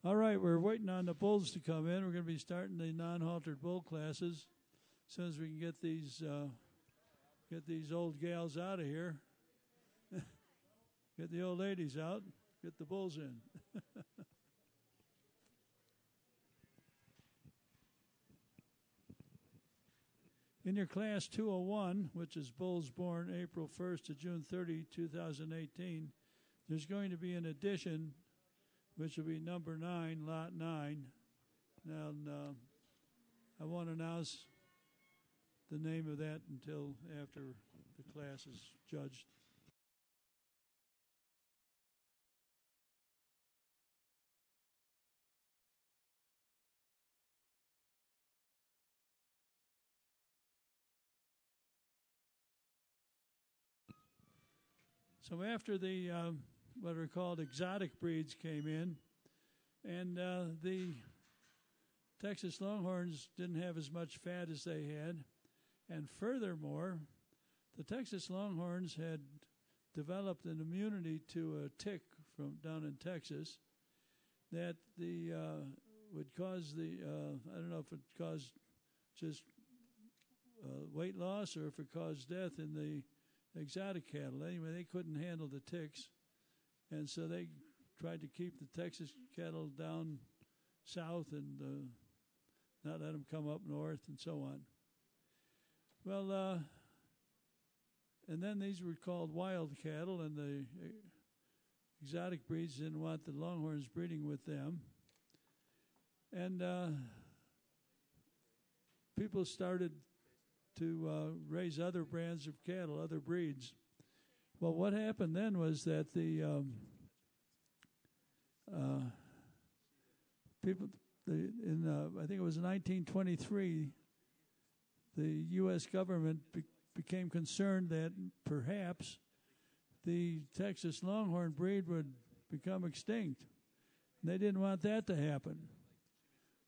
All right, we're waiting on the bulls to come in. We're going to be starting the non-haltered bull classes as soon as we can get these old gals out of here. Get the old ladies out. Get the bulls in. In your class 201, which is bulls born April 1st to June 30, 2018, there's going to be an addition, which will be number 9, lot 9. Now, I won't announce the name of that until after the class is judged. So after the what are called exotic breeds came in, and the Texas Longhorns didn't have as much fat as they had, and furthermore, the Texas Longhorns had developed an immunity to a tick from down in Texas that the would cause the I don't know if it caused just weight loss or if it caused death in the exotic cattle. Anyway, they couldn't handle the ticks, and so they tried to keep the Texas cattle down south and not let them come up north and so on. Well, and then these were called wild cattle, and the exotic breeds didn't want the Longhorns breeding with them. And people started to raise other brands of cattle, other breeds. Well, what happened then was that the people, I think it was 1923, the U.S. government became concerned that perhaps the Texas Longhorn breed would become extinct. And they didn't want that to happen.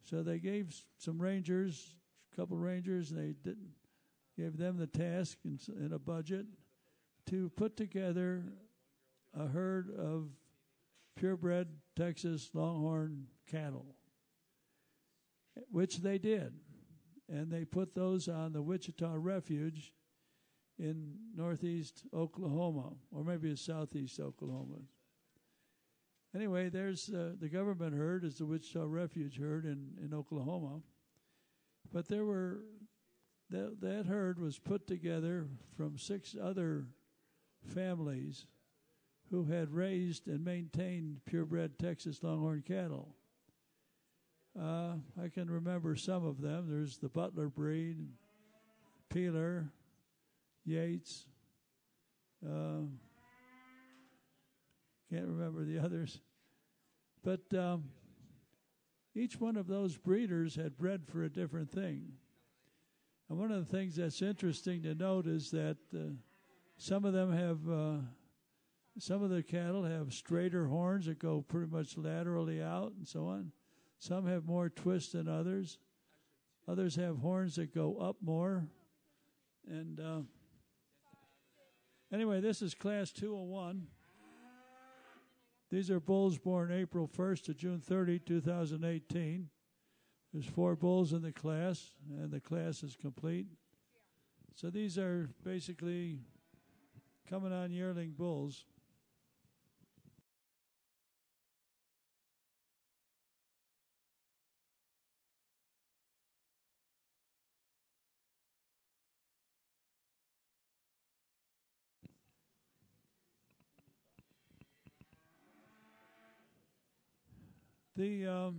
So they gave some rangers, a couple rangers, and they gave them the task and a budget to put together a herd of purebred Texas Longhorn cattle, which they did. And they put those on the Wichita Refuge in northeast Oklahoma, or maybe it's southeast Oklahoma. Anyway, there's the government herd is the Wichita Refuge herd in Oklahoma. But there were, that herd was put together from 6 other families who had raised and maintained purebred Texas Longhorn cattle. I can remember some of them. There's the Butler breed, Peeler, Yates. Can't remember the others. But each one of those breeders had bred for a different thing. And one of the things that's interesting to note is that some of them have, some of the cattle have straighter horns that go pretty much laterally out and so on. Some have more twist than others. Others have horns that go up more. And anyway, this is class 201. These are bulls born April 1st to June 30, 2018. There's 4 bulls in the class, and the class is complete. So these are basically coming on yearling bulls. The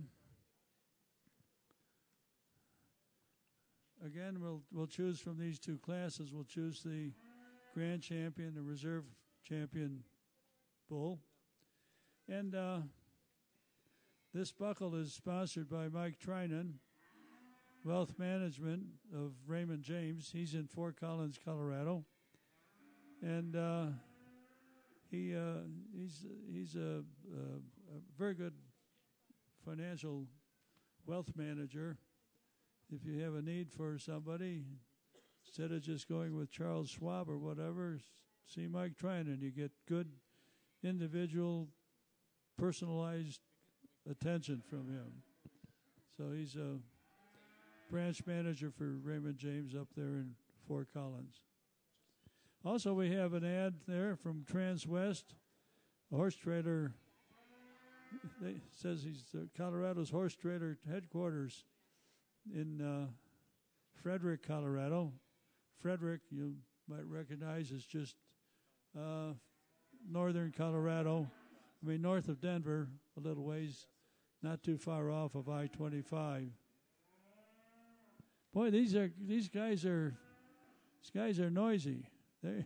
again, we'll choose from these 2 classes. We'll choose the Grand Champion, the Reserve Champion bull, and this buckle is sponsored by Mike Trinan, Wealth Management of Raymond James. He's in Fort Collins, Colorado, and he's a very good financial wealth manager. If you have a need for somebody, instead of just going with Charles Schwab or whatever, see Mike Trinan. You get good individual, personalized attention from him. So he's a branch manager for Raymond James up there in Fort Collins. Also, we have an ad there from Transwest, a horse trailer. It says he's Colorado's horse trailer headquarters in Frederick, Colorado. Frederick, you might recognize, is just northern Colorado. I mean, north of Denver, a little ways, not too far off of I-25. Boy, these guys are noisy. They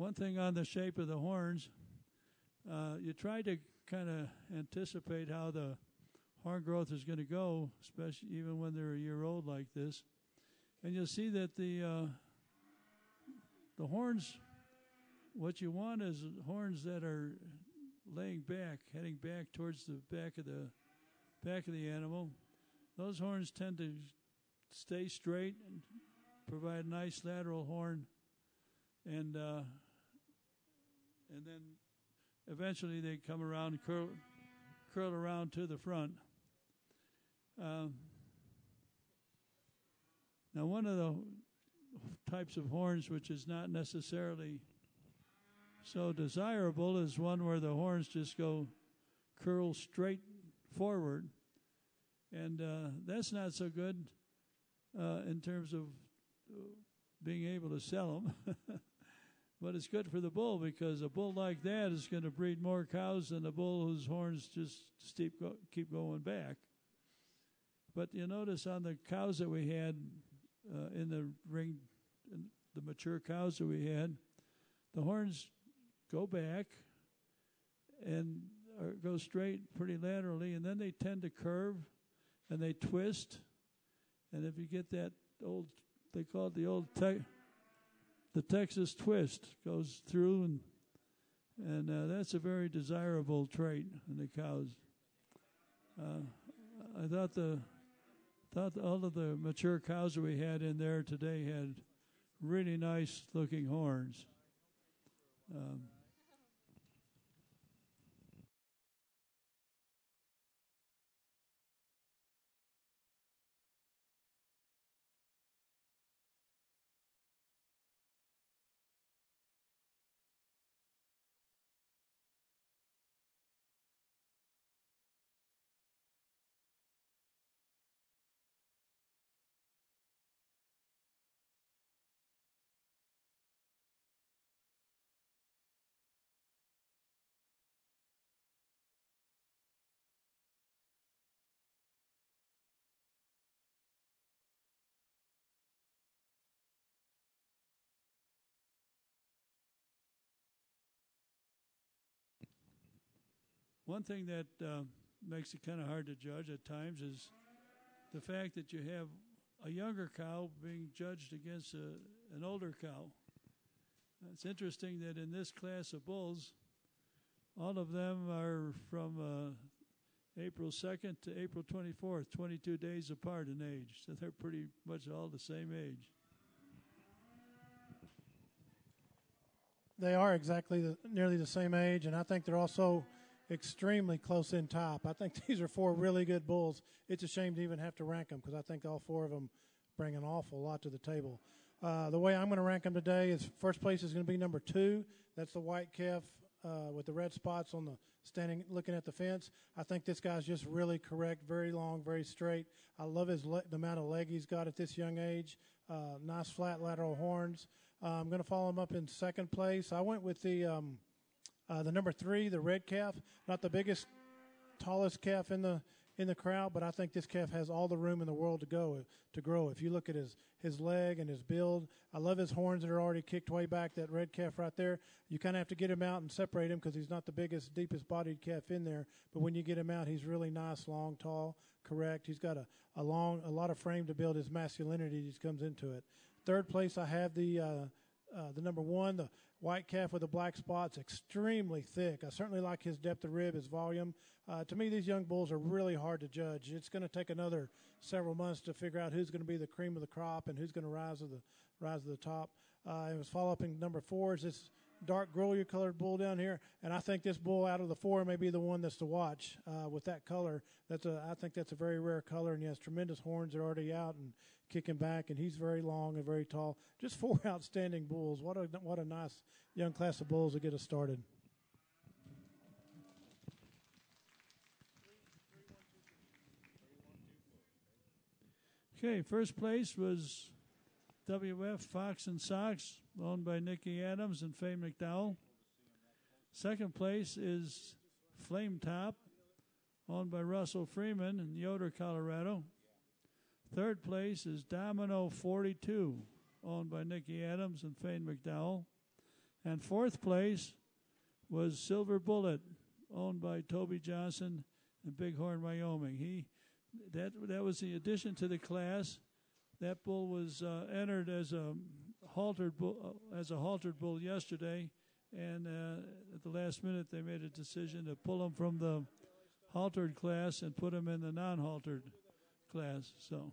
One thing on the shape of the horns, you try to kind of anticipate how the horn growth is going to go, especially even when they're a year old like this. And you'll see that the horns, what you want is horns that are laying back, heading back towards the back of the animal. Those horns tend to stay straight and provide a nice lateral horn, and then eventually they come around and curl around to the front. Now, one of the types of horns which is not necessarily so desirable is one where the horns just curl straight forward, and that's not so good in terms of being able to sell them. But it's good for the bull, because a bull like that is going to breed more cows than a bull whose horns just keep going back. But you notice on the cows that we had in the ring, the mature cows that we had, the horns go back and go straight pretty laterally, and then they tend to curve and they twist. And if you get that old, they call it the Texas twist, goes through, and that's a very desirable trait in the cows. I thought all of the mature cows that we had in there today had really nice looking horns. One thing that makes it kind of hard to judge at times is the fact that you have a younger cow being judged against an older cow. It's interesting that in this class of bulls, all of them are from April 2nd to April 24th, 22 days apart in age. So they're pretty much all the same age. They are exactly nearly the same age, and I think they're also extremely close in top. I think these are four really good bulls. It's a shame to even have to rank them, because I think all four of them bring an awful lot to the table. The way I'm going to rank them today is first place is going to be number 2. That's the white calf with the red spots on the standing looking at the fence. I think this guy's just really correct, very long, very straight. I love the amount of leg he's got at this young age. Nice flat lateral horns. I'm going to follow him up in second place. I went with the number 3, the red calf. Not the biggest, tallest calf in the crowd, but I think this calf has all the room in the world to grow. If you look at his leg and his build, I love his horns that are already kicked way back. That red calf right there, you kind of have to get him out and separate him, because he's not the biggest, deepest bodied calf in there. But when you get him out, he's really nice, long, tall, correct. He's got a lot of frame to build his masculinity as he comes into it. Third place, I have the number 1, the white calf with the black spots, extremely thick. I certainly like his depth of rib, his volume. To me, these young bulls are really hard to judge. It's going to take another several months to figure out who's going to be the cream of the crop and who's going to rise to the top. It was follow-up in number 4 is this dark grolier colored bull down here, and I think this bull out of the four may be the one that's to watch with that color. I think that's a very rare color, and he has tremendous horns that are already out and kicking back, and he's very long and very tall. Just four outstanding bulls. What a nice young class of bulls to get us started. Okay, first place was WF Fox and Sox, owned by Nikki Adams and Faye McDowell. Second place is Flame Top, owned by Russell Freeman in Yoder, Colorado. Third place is Domino 42, owned by Nikki Adams and Faye McDowell. And fourth place was Silver Bullet, owned by Toby Johnson in Bighorn, Wyoming. That was the addition to the class. That bull was entered as a haltered bull yesterday, and at the last minute they made a decision to pull him from the haltered class and put him in the non-haltered class. So.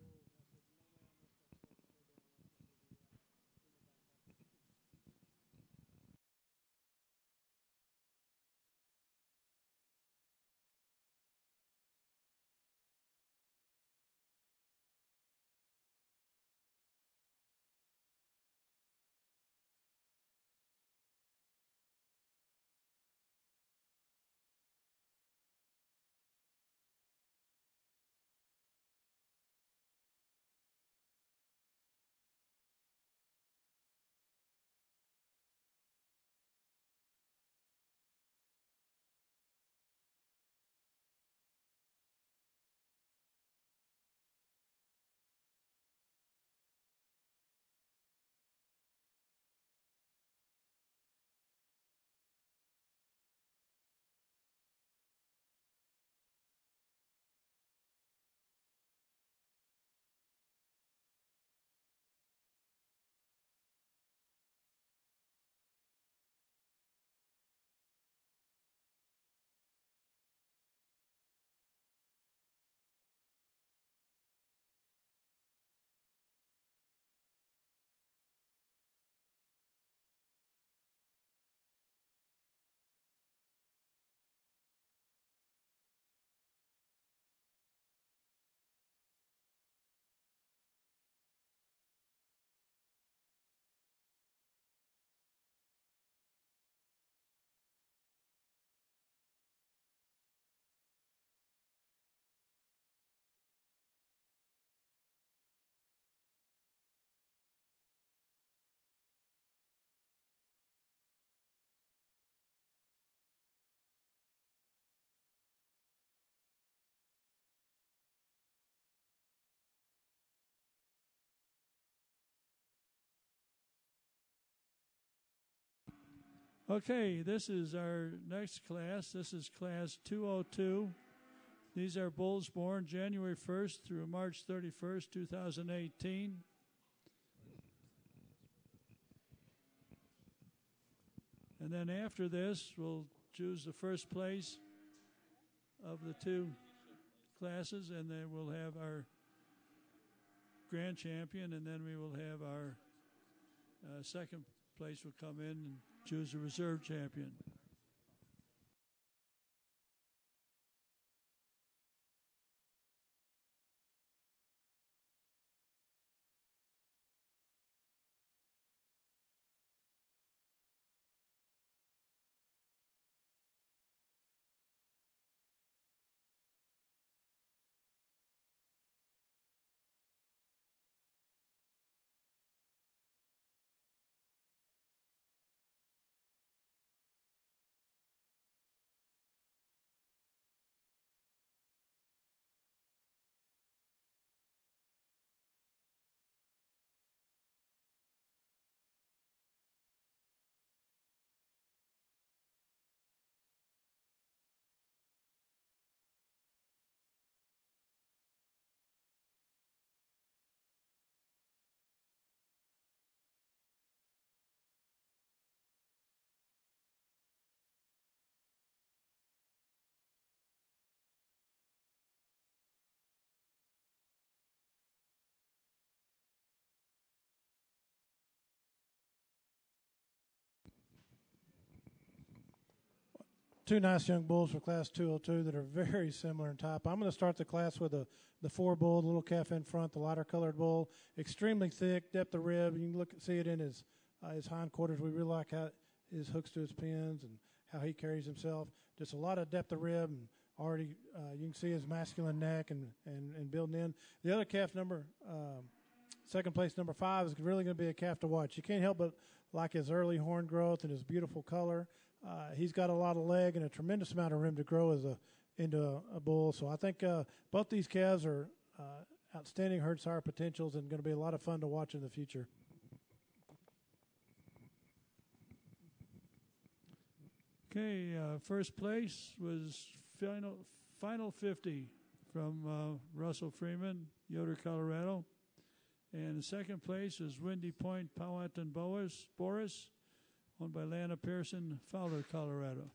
Okay, this is our next class. This is class 202. These are bulls born January 1st through March 31st, 2018. And then after this, we'll choose the first place of the two classes, and then we'll have our grand champion, and then we will have our second place will come in and choose a reserve champion. two nice young bulls for Class 202 that are very similar in type. I'm going to start the class with the 4 bull, the little calf in front, the lighter colored bull, extremely thick, depth of rib. You can see it in his hindquarters. We really like how his hooks to his pins and how he carries himself. Just a lot of depth of rib, and already you can see his masculine neck and building in. The other calf second place, number 5, is really going to be a calf to watch. You can't help but like his early horn growth and his beautiful color. He's got a lot of leg and a tremendous amount of room to grow into a bull. So I think both these calves are outstanding herd sire potentials and going to be a lot of fun to watch in the future. Okay, first place was final 50 from Russell Freeman, Yoder, Colorado. And second place is Windy Point, Powhatan Boris, owned by Lana Pearson, Fowler, Colorado.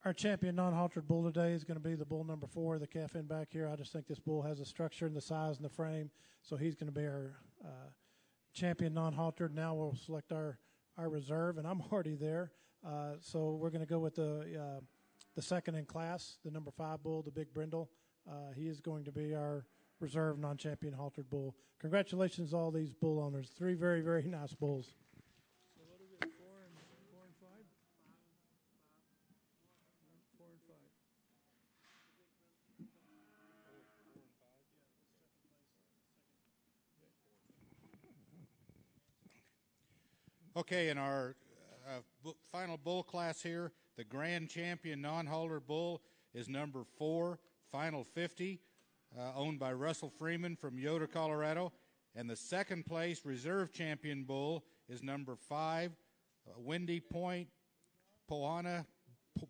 Our champion non-haltered bull today is going to be the bull number 4, the calf in back here. I just think this bull has the structure and the size and the frame, so he's going to be our champion non-haltered. Now we'll select our reserve, and I'm already there. So we're going to go with the second in class, the number 5 bull, the Big Brindle. He is going to be our reserve non-champion haltered bull. Congratulations to all these bull owners. 3 very, very nice bulls. So what is it, 4 and 5? 4 and 5. Okay, in our final bull class here, the grand champion non-haltered bull is number 4, final 50, owned by Russell Freeman from Yoder, Colorado. And the second place reserve champion bull is number 5, Windy Point, Powhatan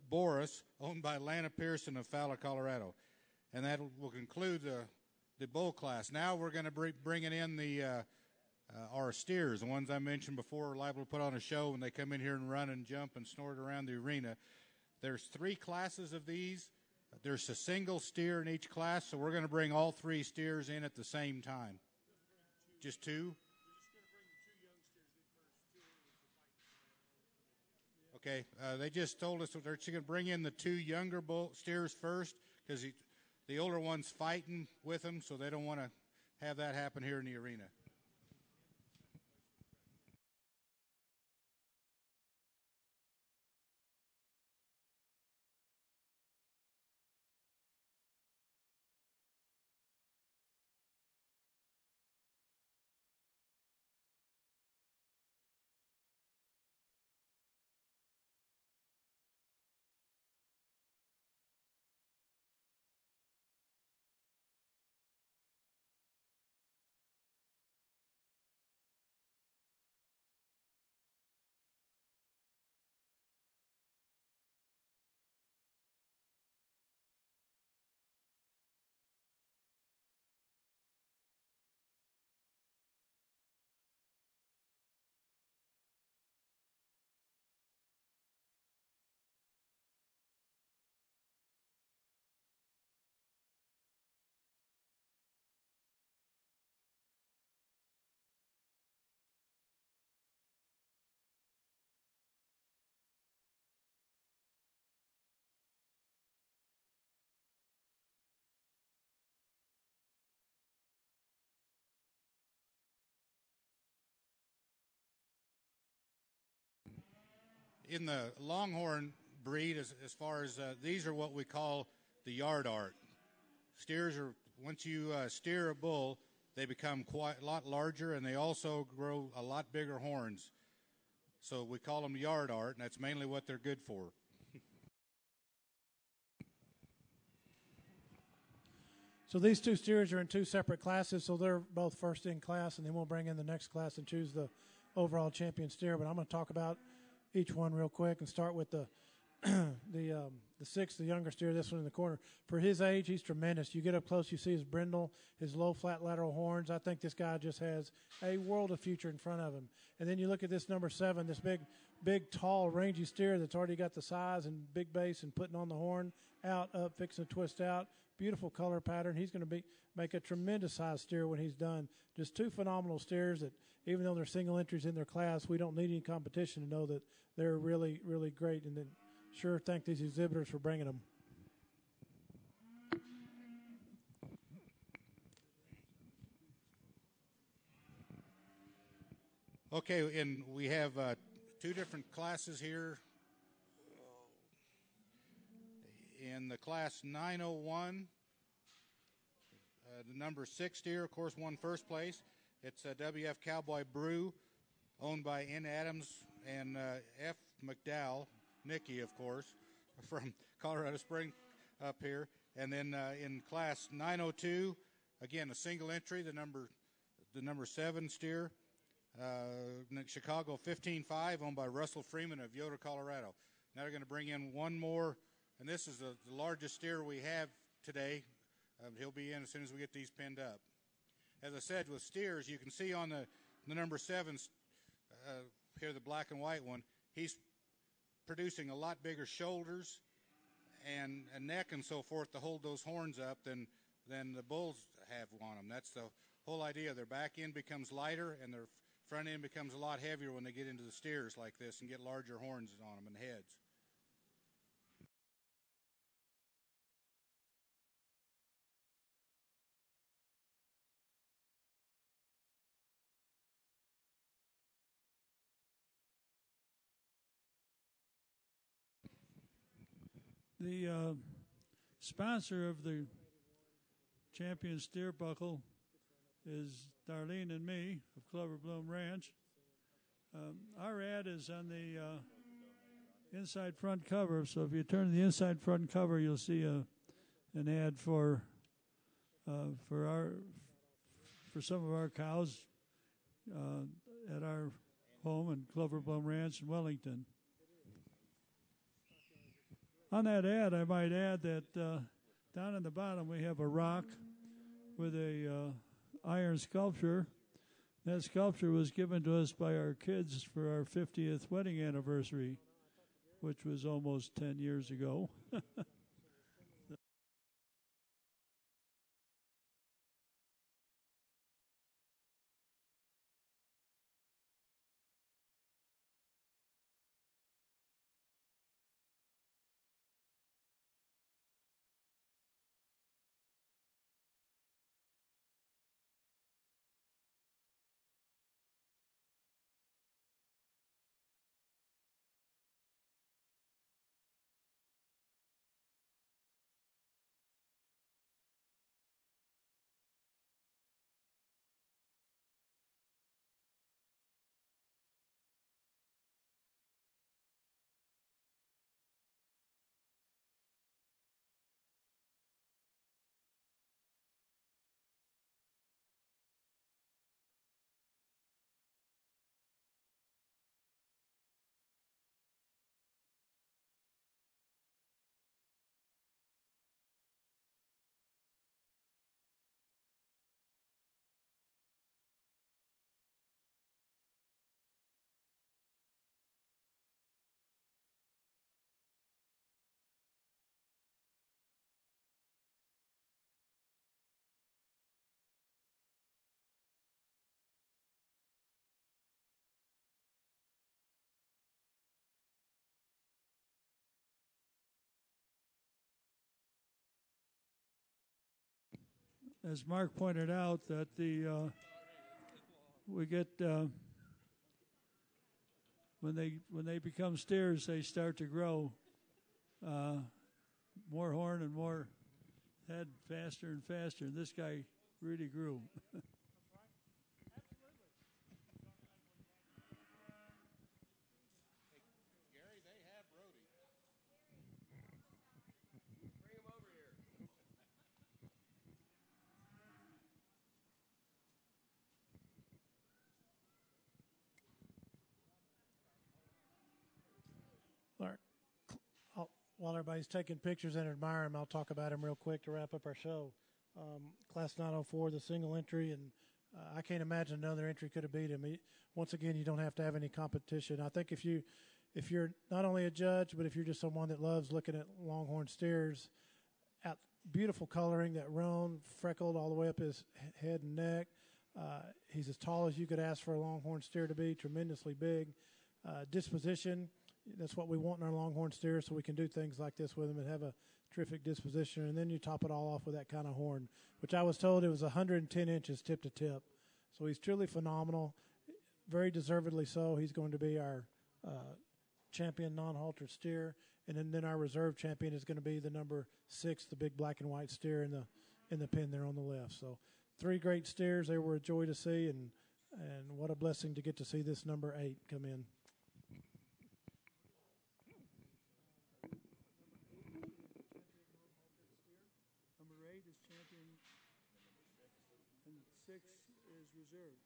Boris, owned by Lana Pearson of Fowler, Colorado. And that will conclude the bull class. Now we're going to be bringing in our steers, the ones I mentioned before, are liable to put on a show when they come in here and run and jump and snort around the arena. There's 3 classes of these. There's a single steer in each class, so we're going to bring all 3 steers in at the same time. Just 2? Okay, they just told us that they're going to bring in the 2 younger steers first because the older one's fighting with them, so they don't want to have that happen here in the arena. in the Longhorn breed, as far as these are what we call the yard art. Steers are, once you steer a bull, they become quite a lot larger, and they also grow a lot bigger horns. So we call them yard art, and that's mainly what they're good for. So these two steers are in two separate classes, so they're both first in class, and then we'll bring in the next class and choose the overall champion steer. But I'm going to talk about each one real quick and start with the sixth, the younger steer, this one in the corner. For his age, he's tremendous. You get up close, you see his brindle, his low, flat lateral horns. I think this guy just has a world of future in front of him. And then you look at this number 7, this big, tall, rangy steer that's already got the size and big base and putting on the horn, out, up, fixing to twist out. Beautiful color pattern. He's going to make a tremendous size steer when he's done. Just two phenomenal steers that, even though they're single entries in their class, we don't need any competition to know that they're really, really great. And then sure thank these exhibitors for bringing them. Okay, and we have two different classes here. In the class 901, the number 6 steer, of course, won first place. It's a WF Cowboy Brew, owned by N. Adams and F. McDowell, Nicky, of course, from Colorado Springs up here. And then in class 902, again, a single entry, the number 7 steer, Chicago 15-5, owned by Russell Freeman of Yoder, Colorado. Now they're going to bring in one more. And this is the largest steer we have today. He'll be in as soon as we get these pinned up. As I said, with steers, you can see on the number 7 here, the black and white one, he's producing a lot bigger shoulders and a neck and so forth to hold those horns up than the bulls have on them. That's the whole idea. Their back end becomes lighter and their front end becomes a lot heavier when they get into the steers like this and get larger horns on them and heads. The sponsor of the champion steer buckle is Darlene and me of Clover Bloom Ranch. Our ad is on the inside front cover, so if you turn to the inside front cover, you'll see an ad for some of our cows at our home in Clover Bloom Ranch in Wellington. On that ad, I might add that down in the bottom we have a rock with a iron sculpture. That sculpture was given to us by our kids for our 50th wedding anniversary, which was almost 10 years ago. As Mark pointed out, that we get when they become steers, they start to grow more horn and more head faster and faster. And this guy really grew. While everybody's taking pictures and admiring him, I'll talk about him real quick to wrap up our show. Class 904, the single entry, and I can't imagine another entry could have beat him. Once again, you don't have to have any competition. I think if you're not only a judge, but if you're just someone that loves looking at Longhorn steers, beautiful coloring, that roan, freckled all the way up his head and neck. He's as tall as you could ask for a Longhorn steer to be, tremendously big. Disposition. That's what we want in our Longhorn steers, so we can do things like this with them and have a terrific disposition. And then you top it all off with that kind of horn, which I was told it was 110 inches tip to tip. So he's truly phenomenal, very deservedly so. He's going to be our champion non-haltered steer, and then our reserve champion is going to be the number 6, the big black and white steer in the pen there on the left. So 3 great steers. They were a joy to see, and what a blessing to get to see this number 8 come in. And 6 is reserved.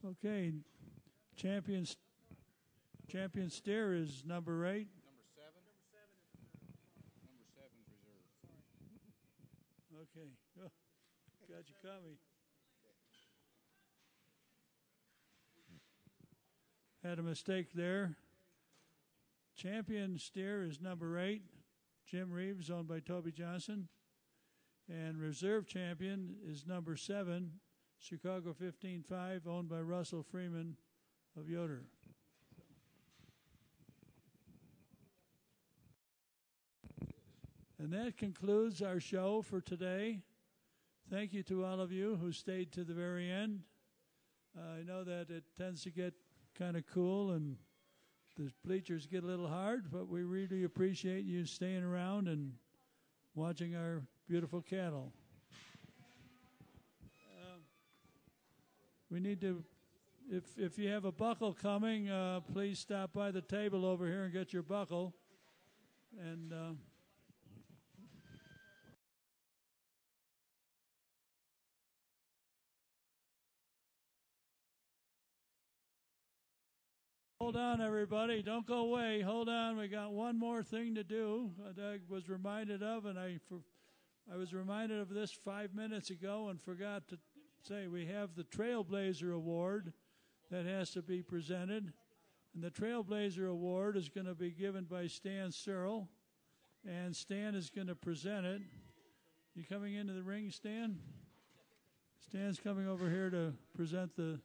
Okay, champion steer is number 8. Number 7's reserved. Okay, oh, got you caught me. Had a mistake there. Champion steer is number 8, Jim Reeves, owned by Toby Johnson. And reserve champion is number 7, Chicago 15-5, owned by Russell Freeman of Yoder. And that concludes our show for today. Thank you to all of you who stayed to the very end. I know that it tends to get kind of cool and the bleachers get a little hard, but we really appreciate you staying around and watching our beautiful cattle. We need to, if you have a buckle coming, please stop by the table over here and get your buckle. And hold on, everybody. Don't go away. Hold on. We got one more thing to do that I was reminded of, and I was reminded of this 5 minutes ago and forgot to say we have the Trailblazer Award that has to be presented. And the Trailblazer Award is going to be given by Stan Searle, and Stan is going to present it. You coming into the ring, Stan? Stan's coming over here to present the...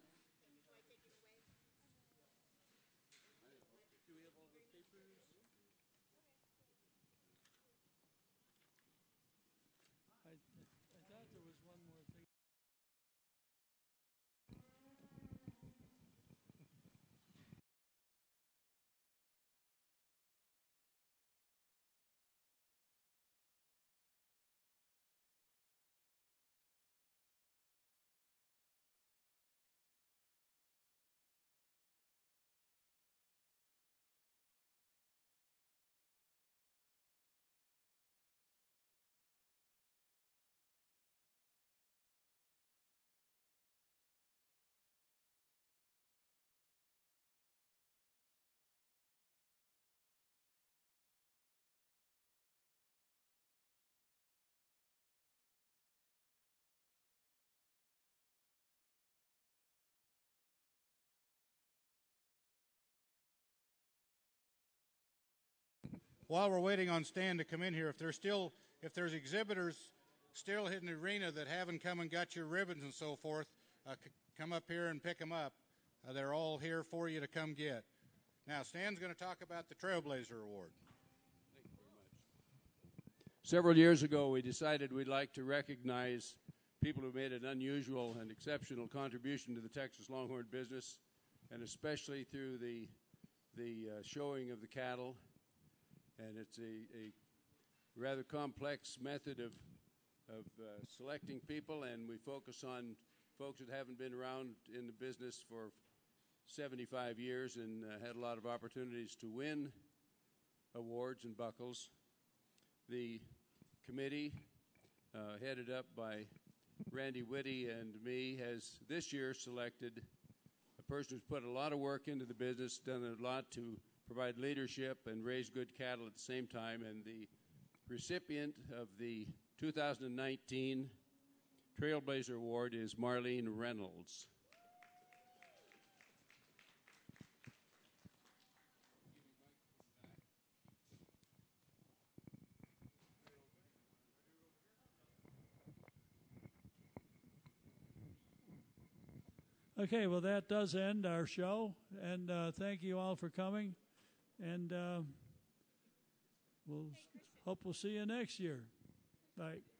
While we're waiting on Stan to come in here, if there's exhibitors still in the arena that haven't come and got your ribbons and so forth, come up here and pick them up. They're all here for you to come get. Now, Stan's going to talk about the Trailblazer Award. Thank you very much. Several years ago, we decided we'd like to recognize people who made an unusual and exceptional contribution to the Texas Longhorn business, and especially through the showing of the cattle. And it's a rather complex method of selecting people, and we focus on folks that haven't been around in the business for 75 years and had a lot of opportunities to win awards and buckles. The committee, headed up by Randy Whitty and me, has this year selected a person who's put a lot of work into the business, done a lot to provide leadership and raise good cattle at the same time, and the recipient of the 2019 Trailblazer Award is Marlene Reynolds. Okay, well, that does end our show, and thank you all for coming, and we'll see you next year. Bye.